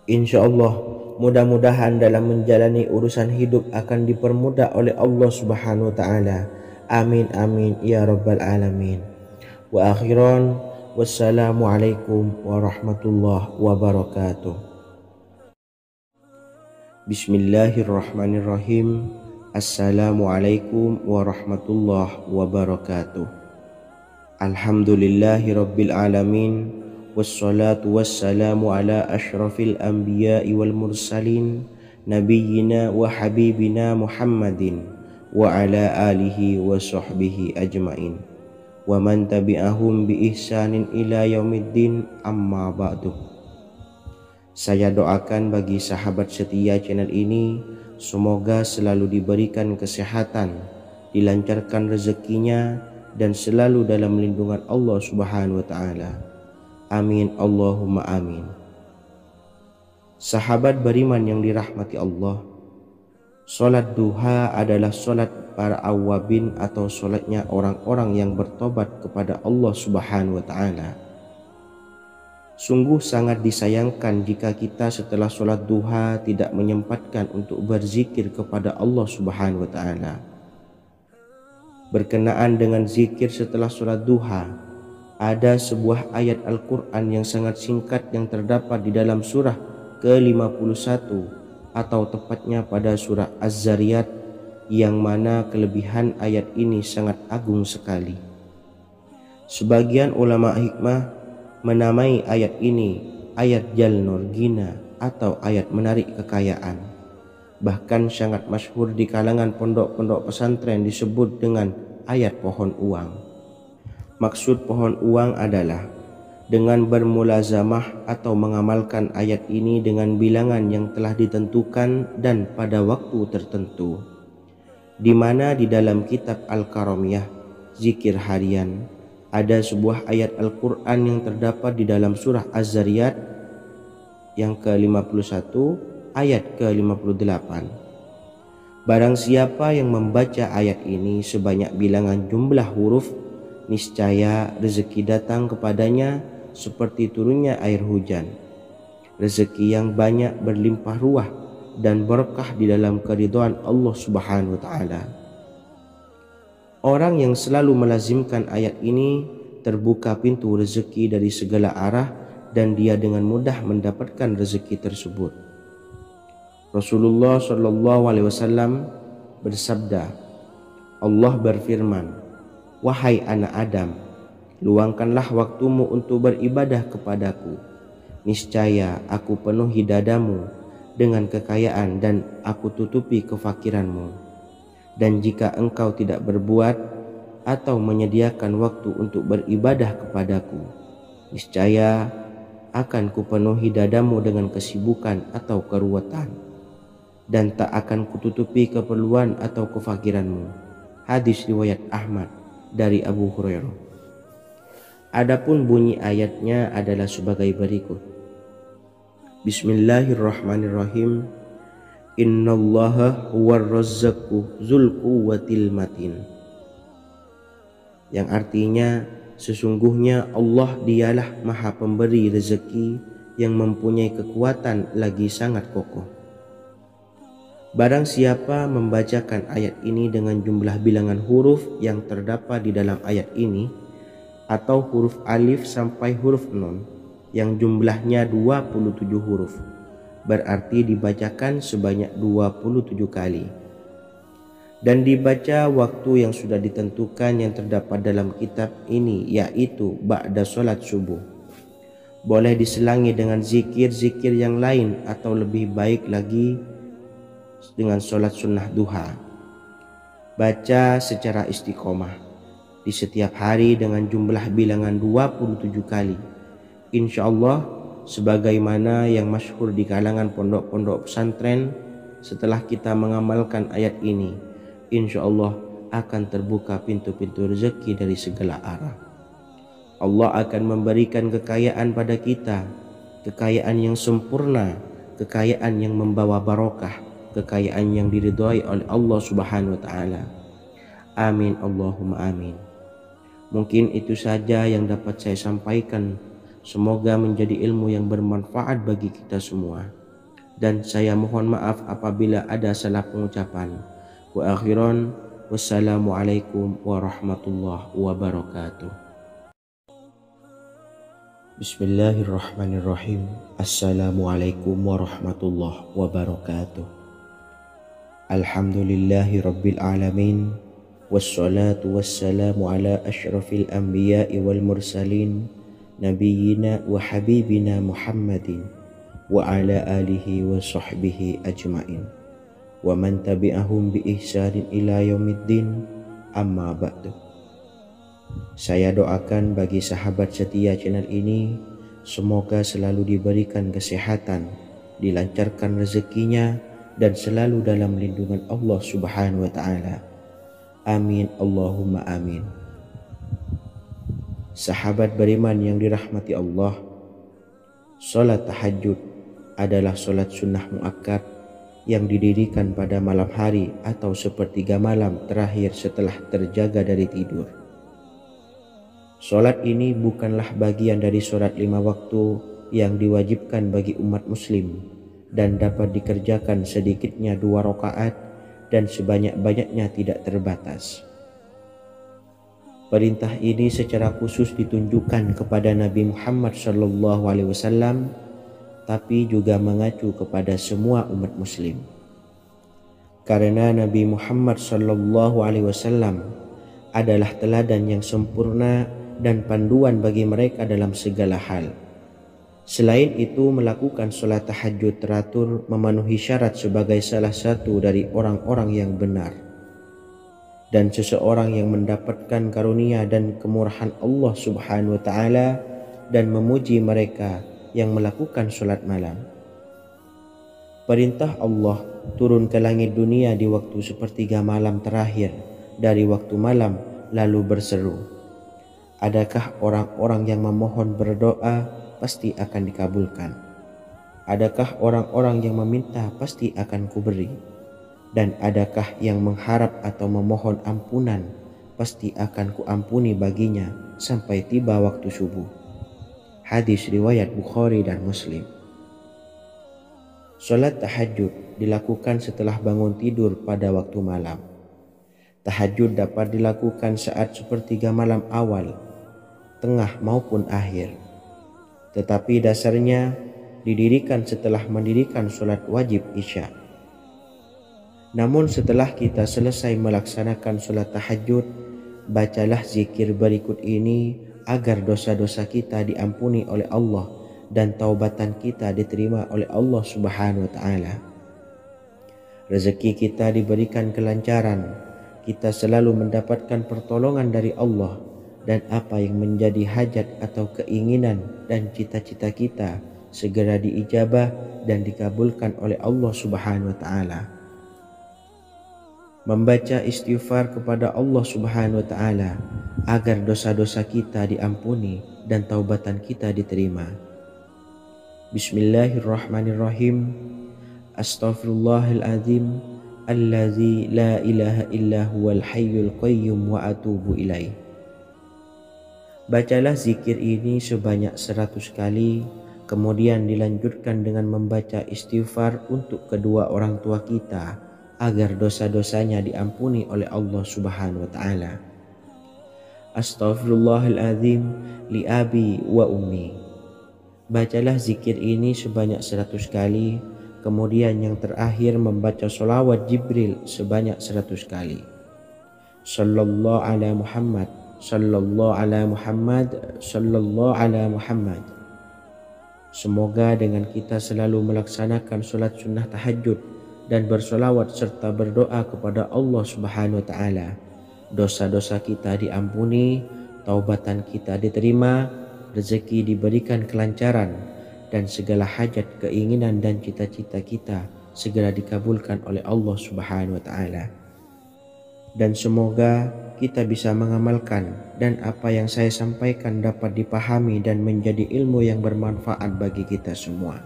insya Allah mudah-mudahan dalam menjalani urusan hidup akan dipermudah oleh Allah Subhanahu wa taala. Amin amin ya rabbal alamin. Wa akhiran, wassalamualaikum warahmatullahi wabarakatuh. Bismillahirrahmanirrahim. Assalamualaikum warahmatullahi wabarakatuh. Alhamdulillahi rabbil alamin. Wassalatu wassalamu ala ashrafil anbiya'i wal mursalin, nabiyyina wa habibina Muhammadin wa ala alihi wa sahbihi ajmain wa man tabi'ahum bi ihsanin ila yaumiddin, amma ba'du. Saya doakan bagi sahabat setia channel ini, semoga selalu diberikan kesehatan, dilancarkan rezekinya, dan selalu dalam lindungan Allah Subhanahu wa taala. Amin Allahumma amin. Sahabat beriman yang dirahmati Allah, solat duha adalah solat para awabin atau solatnya orang-orang yang bertobat kepada Allah Subhanahu wa taala. Sungguh sangat disayangkan jika kita setelah solat duha tidak menyempatkan untuk berzikir kepada Allah Subhanahu wa taala. Berkenaan dengan zikir setelah solat duha, ada sebuah ayat Al-Quran yang sangat singkat yang terdapat di dalam surah ke-51 atau tepatnya pada surah Az-Zariyat, yang mana kelebihan ayat ini sangat agung sekali. Sebagian ulama hikmah menamai ayat ini ayat Jalnur Gina atau ayat menarik kekayaan. Bahkan sangat masyhur di kalangan pondok-pondok pesantren disebut dengan ayat pohon uang. Maksud pohon uang adalah dengan bermulazamah atau mengamalkan ayat ini dengan bilangan yang telah ditentukan dan pada waktu tertentu, di mana di dalam kitab Al-Karamiyah zikir harian ada sebuah ayat Al-Quran yang terdapat di dalam surah Az-Zariyat yang ke-51 ayat ke-58. Barang siapa yang membaca ayat ini sebanyak bilangan jumlah huruf, niscaya rezeki datang kepadanya seperti turunnya air hujan. Rezeki yang banyak berlimpah ruah dan berkah di dalam keridhaan Allah Subhanahu wa taala. Orang yang selalu melazimkan ayat ini terbuka pintu rezeki dari segala arah dan dia dengan mudah mendapatkan rezeki tersebut. Rasulullah Shallallahu alaihi wasallam bersabda, Allah berfirman, "Wahai anak Adam, luangkanlah waktumu untuk beribadah kepadaku. Niscaya aku penuhi dadamu dengan kekayaan dan aku tutupi kefakiranmu. Dan jika engkau tidak berbuat atau menyediakan waktu untuk beribadah kepadaku, niscaya akan kupenuhi dadamu dengan kesibukan atau keruwetan, dan tak akan kututupi keperluan atau kefakiranmu." Hadis riwayat Ahmad dari Abu Hurairah. Adapun bunyi ayatnya adalah sebagai berikut. Bismillahirrahmanirrahim. Innallaha huwar razzaqu dzul quwwatil matin. Yang artinya sesungguhnya Allah dialah Maha Pemberi rezeki yang mempunyai kekuatan lagi sangat kokoh. Barang siapa membacakan ayat ini dengan jumlah bilangan huruf yang terdapat di dalam ayat ini, atau huruf alif sampai huruf nun yang jumlahnya 27 huruf, berarti dibacakan sebanyak 27 kali, dan dibaca waktu yang sudah ditentukan yang terdapat dalam kitab ini, yaitu ba'da sholat subuh. Boleh diselangi dengan zikir-zikir yang lain atau lebih baik lagi dengan sholat sunnah duha. Baca secara istiqomah di setiap hari dengan jumlah bilangan 27 kali. Insya Allah sebagaimana yang masyhur di kalangan pondok-pondok pesantren, setelah kita mengamalkan ayat ini, insya Allah akan terbuka pintu-pintu rezeki dari segala arah. Allah akan memberikan kekayaan pada kita, kekayaan yang sempurna, kekayaan yang membawa barokah, kekayaan yang diridhai oleh Allah Subhanahu wa taala. Amin Allahumma amin. Mungkin itu saja yang dapat saya sampaikan. Semoga menjadi ilmu yang bermanfaat bagi kita semua. dan saya mohon maaf apabila ada salah pengucapan. Wa akhiran, wassalamualaikum warahmatullahi wabarakatuh. Bismillahirrahmanirrahim. Assalamualaikum warahmatullahi wabarakatuh. Alhamdulillahi rabbil alamin, wassalatu wassalamu ala asyrafil anbiya'i wal mursalin, nabiyyina wa habibina Muhammadin wa ala alihi wa sahbihi ajmain wa man tabi'ahum bi ihsanin ila yaumiddin, amma ba'du. Saya doakan bagi sahabat setia channel ini, semoga selalu diberikan kesehatan, dilancarkan rezekinya, dan selalu dalam lindungan Allah Subhanahu wa Ta'ala. Amin Allahumma amin. Sahabat beriman yang dirahmati Allah, salat tahajud adalah salat sunnah muakkad yang didirikan pada malam hari atau sepertiga malam terakhir setelah terjaga dari tidur. Salat ini bukanlah bagian dari salat 5 waktu yang diwajibkan bagi umat muslim dan dapat dikerjakan sedikitnya 2 rakaat dan sebanyak-banyaknya tidak terbatas. Perintah ini secara khusus ditunjukkan kepada Nabi Muhammad SAW, tapi juga mengacu kepada semua umat muslim. Karena Nabi Muhammad SAW adalah teladan yang sempurna dan panduan bagi mereka dalam segala hal. Selain itu, melakukan sholat tahajud teratur memenuhi syarat sebagai salah satu dari orang-orang yang benar. Dan seseorang yang mendapatkan karunia dan kemurahan Allah Subhanahu wa Ta'ala dan memuji mereka yang melakukan sholat malam. Perintah Allah turun ke langit dunia di waktu sepertiga malam terakhir dari waktu malam lalu berseru, adakah orang-orang yang memohon berdoa pasti akan dikabulkan? Adakah orang-orang yang meminta pasti akan kuberi? Dan adakah yang mengharap atau memohon ampunan pasti akan kuampuni baginya sampai tiba waktu subuh? Hadis riwayat Bukhari dan Muslim. Salat tahajud dilakukan setelah bangun tidur pada waktu malam. Tahajud dapat dilakukan saat sepertiga malam awal, tengah maupun akhir. Tetapi dasarnya didirikan setelah mendirikan sholat wajib isya. Namun setelah kita selesai melaksanakan sholat tahajud, bacalah zikir berikut ini agar dosa-dosa kita diampuni oleh Allah dan taubatan kita diterima oleh Allah Subhanahu wa Ta'ala. Rezeki kita diberikan kelancaran, kita selalu mendapatkan pertolongan dari Allah, dan apa yang menjadi hajat atau keinginan dan cita-cita kita segera diijabah dan dikabulkan oleh Allah Subhanahu wa Ta'ala. Membaca istighfar kepada Allah Subhanahu wa Ta'ala agar dosa-dosa kita diampuni dan taubatan kita diterima. Bismillahirrahmanirrahim. Astaghfirullahaladzim allazi la ilaha illa huwal hayyul qayyum wa atubu ilaih. Bacalah zikir ini sebanyak 100 kali, kemudian dilanjutkan dengan membaca istighfar untuk kedua orang tua kita agar dosa-dosanya diampuni oleh Allah Subhanahu wa Ta'ala. Astaghfirullahaladzim li abi wa ummi. Bacalah zikir ini sebanyak 100 kali, kemudian yang terakhir membaca sholawat Jibril sebanyak 100 kali. Sallallahu ala Muhammad, sallallahu ala Muhammad, sallallahu ala Muhammad. Semoga dengan kita selalu melaksanakan sholat sunnah tahajud dan bersolawat serta berdoa kepada Allah Subhanahu wa Ta'ala, dosa-dosa kita diampuni, taubatan kita diterima, rezeki diberikan kelancaran, dan segala hajat, keinginan dan cita-cita kita segera dikabulkan oleh Allah Subhanahu wa Ta'ala. Dan semoga kita bisa mengamalkan dan apa yang saya sampaikan dapat dipahami dan menjadi ilmu yang bermanfaat bagi kita semua.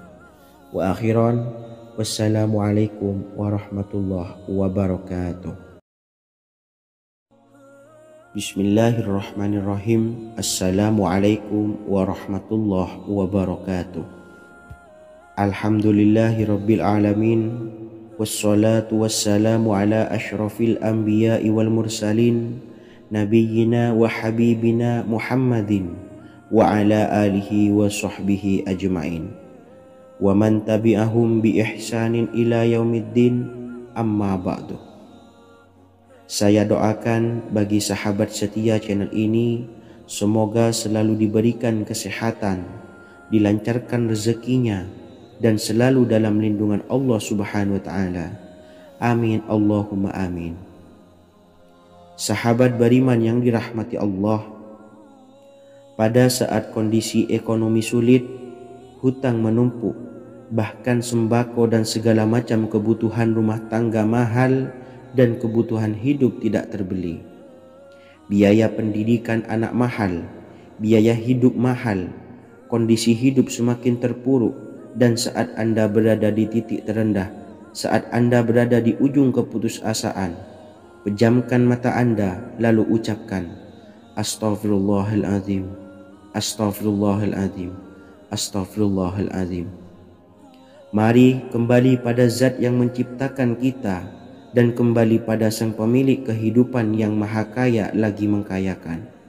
Wa akhiran, wassalamualaikum warahmatullahi wabarakatuh. Bismillahirrahmanirrahim. Assalamualaikum warahmatullahi wabarakatuh. Alhamdulillahi Rabbil Alamin. Wassalatu wassalamu ala ashrafil anbiya'i wal mursalin, nabiyyina wa habibina Muhammadin wa ala alihi wa sahbihi ajma'in, wa man tabi'ahum bi ihsanin ila yaumiddin, amma ba'du. Saya doakan bagi sahabat setia channel ini, semoga selalu diberikan kesehatan, dilancarkan rezekinya, dan selalu dalam lindungan Allah Subhanahu wa Ta'ala. Amin Allahumma amin. Sahabat beriman yang dirahmati Allah, pada saat kondisi ekonomi sulit, hutang menumpuk, bahkan sembako dan segala macam kebutuhan rumah tangga mahal dan kebutuhan hidup tidak terbeli, biaya pendidikan anak mahal, biaya hidup mahal, kondisi hidup semakin terpuruk, dan saat Anda berada di titik terendah, saat Anda berada di ujung keputusasaan, pejamkan mata Anda lalu ucapkan Astaghfirullahaladzim, Astaghfirullahaladzim, Astaghfirullahaladzim. Mari kembali pada Zat yang menciptakan kita dan kembali pada Sang Pemilik kehidupan yang Maha Kaya lagi mengkayakan.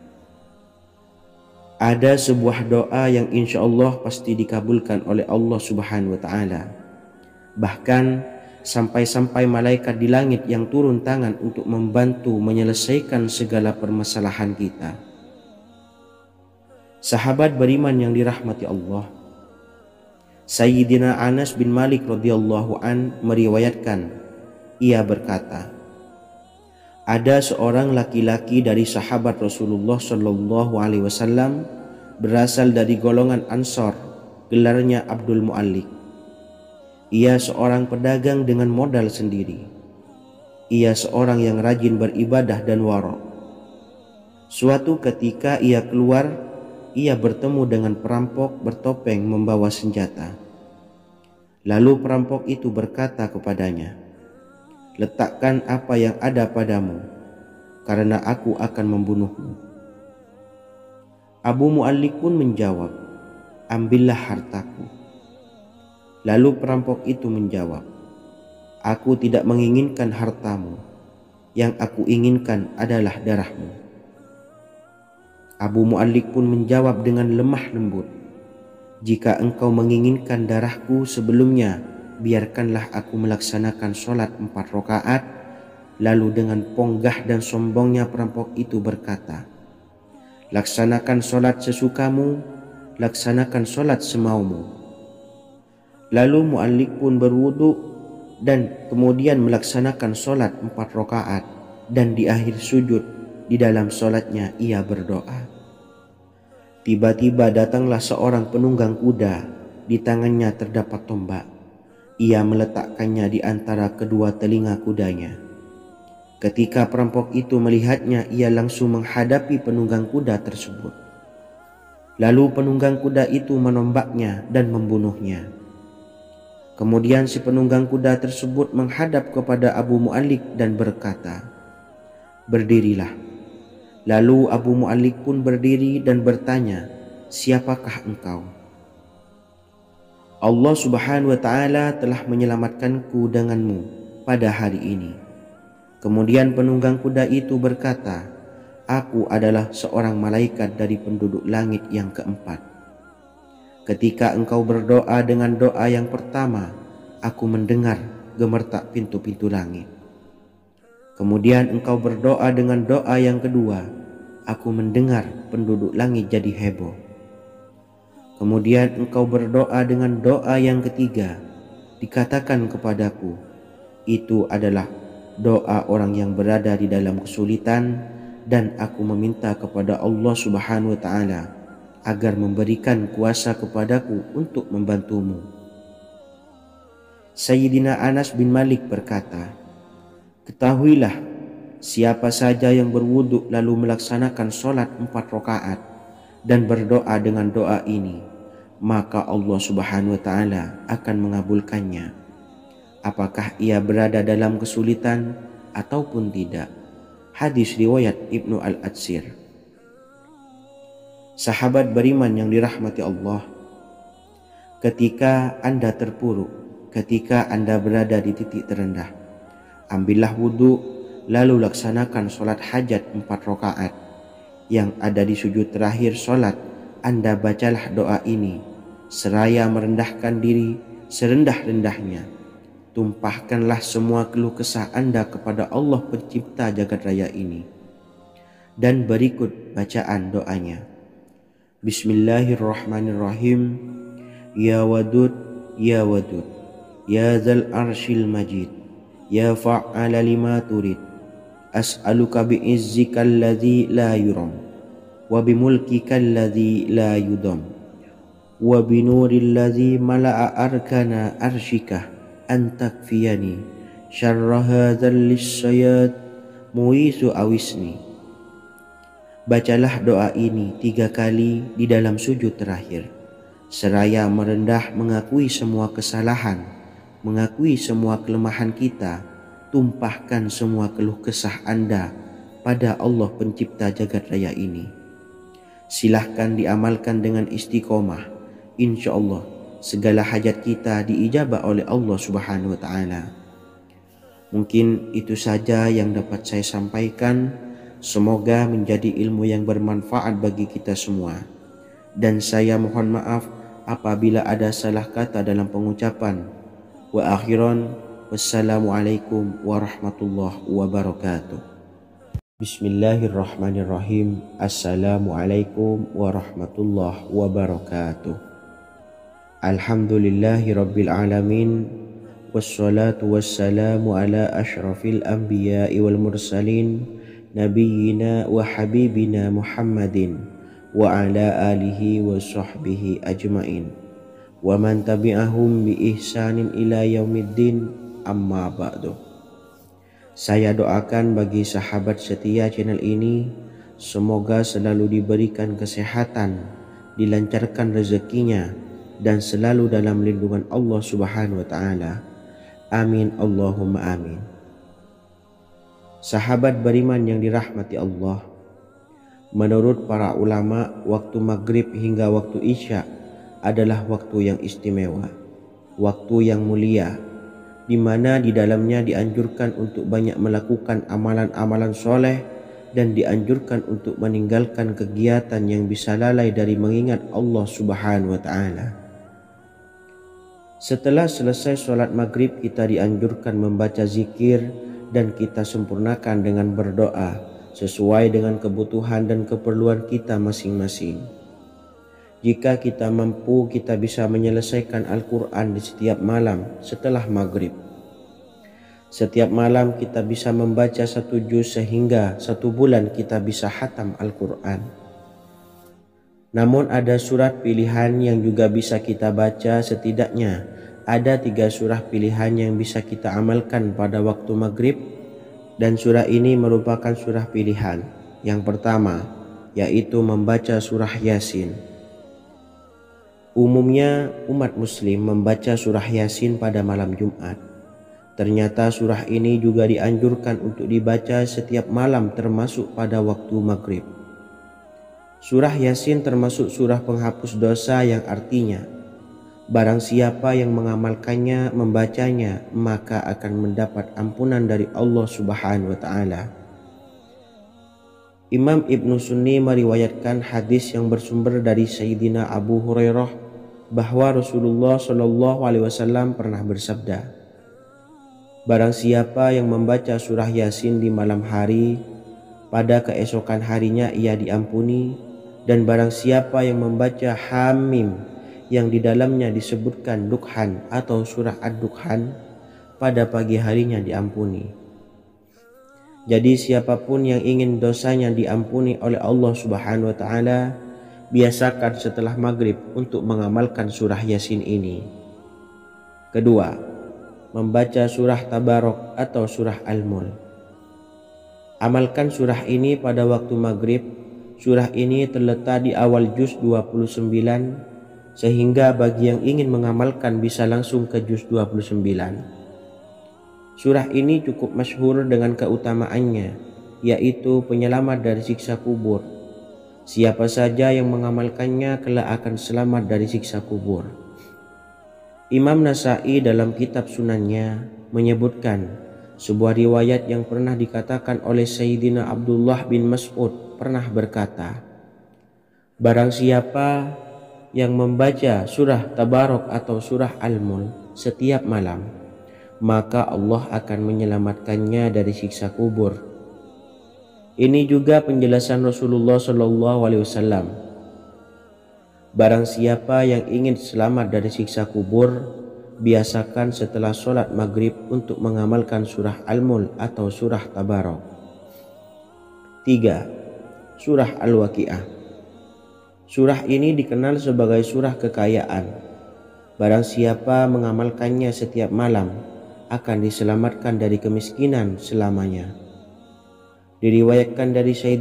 Ada sebuah doa yang insya Allah pasti dikabulkan oleh Allah Subhanahu wa Ta'ala. Bahkan sampai-sampai malaikat di langit yang turun tangan untuk membantu menyelesaikan segala permasalahan kita. Sahabat beriman yang dirahmati Allah, Sayyidina Anas bin Malik radhiyallahu an meriwayatkan, ia berkata, ada seorang laki-laki dari sahabat Rasulullah Shallallahu Alaihi Wasallam berasal dari golongan Ansor, gelarnya Abdul Mu'allik. Ia seorang pedagang dengan modal sendiri. Ia seorang yang rajin beribadah dan wara'. Suatu ketika ia keluar, ia bertemu dengan perampok bertopeng membawa senjata. Lalu perampok itu berkata kepadanya, letakkan apa yang ada padamu, karena aku akan membunuhmu. Abu Mu'allik pun menjawab, ambillah hartaku. Lalu perampok itu menjawab, aku tidak menginginkan hartamu, yang aku inginkan adalah darahmu. Abu Mu'allik pun menjawab dengan lemah lembut, jika engkau menginginkan darahku sebelumnya, biarkanlah aku melaksanakan sholat 4 rakaat. Lalu dengan ponggah dan sombongnya perampok itu berkata, laksanakan sholat sesukamu, laksanakan sholat semaumu. Lalu Mu'allik pun berwudu dan kemudian melaksanakan sholat 4 rakaat, dan di akhir sujud di dalam sholatnya ia berdoa. Tiba-tiba datanglah seorang penunggang kuda, di tangannya terdapat tombak. Ia meletakkannya di antara kedua telinga kudanya. Ketika perampok itu melihatnya, ia langsung menghadapi penunggang kuda tersebut. Lalu penunggang kuda itu menombaknya dan membunuhnya. Kemudian si penunggang kuda tersebut menghadap kepada Abu Mu'allik dan berkata, berdirilah. Lalu Abu Mu'allik pun berdiri dan bertanya, siapakah engkau? Allah Subhanahu wa Ta'ala telah menyelamatkanku denganmu pada hari ini. Kemudian penunggang kuda itu berkata, aku adalah seorang malaikat dari penduduk langit yang keempat. Ketika engkau berdoa dengan doa yang pertama, aku mendengar gemertak pintu-pintu langit. Kemudian engkau berdoa dengan doa yang kedua, aku mendengar penduduk langit jadi heboh. Kemudian engkau berdoa dengan doa yang ketiga, dikatakan kepadaku, itu adalah doa orang yang berada di dalam kesulitan, dan aku meminta kepada Allah Subhanahu wa Ta'ala agar memberikan kuasa kepadaku untuk membantumu. Sayyidina Anas bin Malik berkata, ketahuilah, siapa saja yang berwudu lalu melaksanakan sholat 4 rakaat dan berdoa dengan doa ini, maka Allah Subhanahu wa Ta'ala akan mengabulkannya, apakah ia berada dalam kesulitan ataupun tidak. Hadis riwayat Ibnu Al-Atsir. Sahabat beriman yang dirahmati Allah, ketika Anda terpuruk, ketika Anda berada di titik terendah. Ambillah wudhu, lalu laksanakan sholat hajat 4 rakaat. Yang ada di sujud terakhir sholat, Anda bacalah doa ini, seraya merendahkan diri serendah-rendahnya. Tumpahkanlah semua keluh kesah Anda kepada Allah pencipta jagat raya ini. Dan berikut bacaan doanya. Bismillahirrahmanirrahim. Ya Wadud, Ya Wadud, Ya Dzal Arsyil Majid, Ya Fa'ala lima turid, as'aluka bi'izzika alladzi la yuram, wa bimulkika alladzi la yudam, wa binuril ladzi mala'a arkana arsyika an takfiyani syarra hadzal lisyayat muisu awisni. Bacalah doa ini 3 kali di dalam sujud terakhir, seraya merendah mengakui semua kesalahan, mengakui semua kelemahan kita. Tumpahkan semua keluh kesah Anda pada Allah pencipta jagat raya ini. Silahkan diamalkan dengan istiqomah. Insya Allah segala hajat kita diijabah oleh Allah Subhanahu wa Ta'ala. Mungkin itu saja yang dapat saya sampaikan. Semoga menjadi ilmu yang bermanfaat bagi kita semua. Dan saya mohon maaf apabila ada salah kata dalam pengucapan. Wa akhiran, wassalamualaikum warahmatullahi wabarakatuh. Bismillahirrahmanirrahim. Assalamualaikum warahmatullahi wabarakatuh. Alhamdulillahi rabbil alamin, wassalatu wassalamu ala ashrafil anbiya'i wal mursalin, nabiyyina wa habibina Muhammadin wa ala alihi wa sahbihi ajmain, wa man tabi'ahum bi ihsanin ila yaumiddin, amma ba'du. Saya doakan bagi sahabat setia channel ini, semoga selalu diberikan kesehatan, dilancarkan rezekinya, dan selalu dalam lindungan Allah Subhanahu wa Ta'ala. Amin Allahumma amin. Sahabat beriman yang dirahmati Allah, menurut para ulama, waktu maghrib hingga waktu isya adalah waktu yang istimewa, waktu yang mulia, di mana di dalamnya dianjurkan untuk banyak melakukan amalan-amalan soleh dan dianjurkan untuk meninggalkan kegiatan yang bisa lalai dari mengingat Allah Subhanahu wa Ta'ala. Setelah selesai sholat maghrib, kita dianjurkan membaca zikir dan kita sempurnakan dengan berdoa sesuai dengan kebutuhan dan keperluan kita masing-masing. Jika kita mampu, kita bisa menyelesaikan Al-Quran di setiap malam setelah maghrib. Setiap malam kita bisa membaca 1 juz sehingga 1 bulan kita bisa khatam Al-Quran. Namun ada surat pilihan yang juga bisa kita baca. Setidaknya ada 3 surah pilihan yang bisa kita amalkan pada waktu maghrib, dan surah ini merupakan surah pilihan. Yang pertama yaitu membaca surah Yasin. Umumnya umat muslim membaca surah Yasin pada malam Jumat. Ternyata surah ini juga dianjurkan untuk dibaca setiap malam termasuk pada waktu maghrib. Surah Yasin termasuk surah penghapus dosa, yang artinya barang siapa yang mengamalkannya, membacanya, maka akan mendapat ampunan dari Allah Subhanahu wa Ta'ala. Imam Ibnu Sunni meriwayatkan hadis yang bersumber dari Sayyidina Abu Hurairah bahwa Rasulullah Shallallahu Alaihi Wasallam pernah bersabda, barang siapa yang membaca surah Yasin di malam hari, pada keesokan harinya ia diampuni, dan barang siapa yang membaca Hamim yang di dalamnya disebutkan Dukhan atau surah Ad-Dukhan, pada pagi harinya diampuni. Jadi siapapun yang ingin dosanya diampuni oleh Allah Subhanahu wa Ta'ala, biasakan setelah maghrib untuk mengamalkan surah Yasin ini. Kedua, membaca surah Tabarok atau surah Al-Mulk. Amalkan surah ini pada waktu maghrib. Surah ini terletak di awal juz 29, sehingga bagi yang ingin mengamalkan bisa langsung ke juz 29. Surah ini cukup masyhur dengan keutamaannya, yaitu penyelamat dari siksa kubur. Siapa saja yang mengamalkannya kelak akan selamat dari siksa kubur. Imam Nasa'i dalam kitab Sunannya menyebutkan sebuah riwayat yang pernah dikatakan oleh Sayyidina Abdullah bin Mas'ud pernah berkata, barang siapa yang membaca surah Tabarok atau surah Al-Mulk setiap malam, maka Allah akan menyelamatkannya dari siksa kubur. Ini juga penjelasan Rasulullah SAW. Barang siapa yang ingin selamat dari siksa kubur, biasakan setelah sholat maghrib untuk mengamalkan surah Al-Mulk atau surah Tabarok. 3. Surah Al-Waqi'ah. Surah ini dikenal sebagai surah kekayaan. Barang siapa mengamalkannya setiap malam, akan diselamatkan dari kemiskinan selamanya. Diriwayatkan dari Sayyidina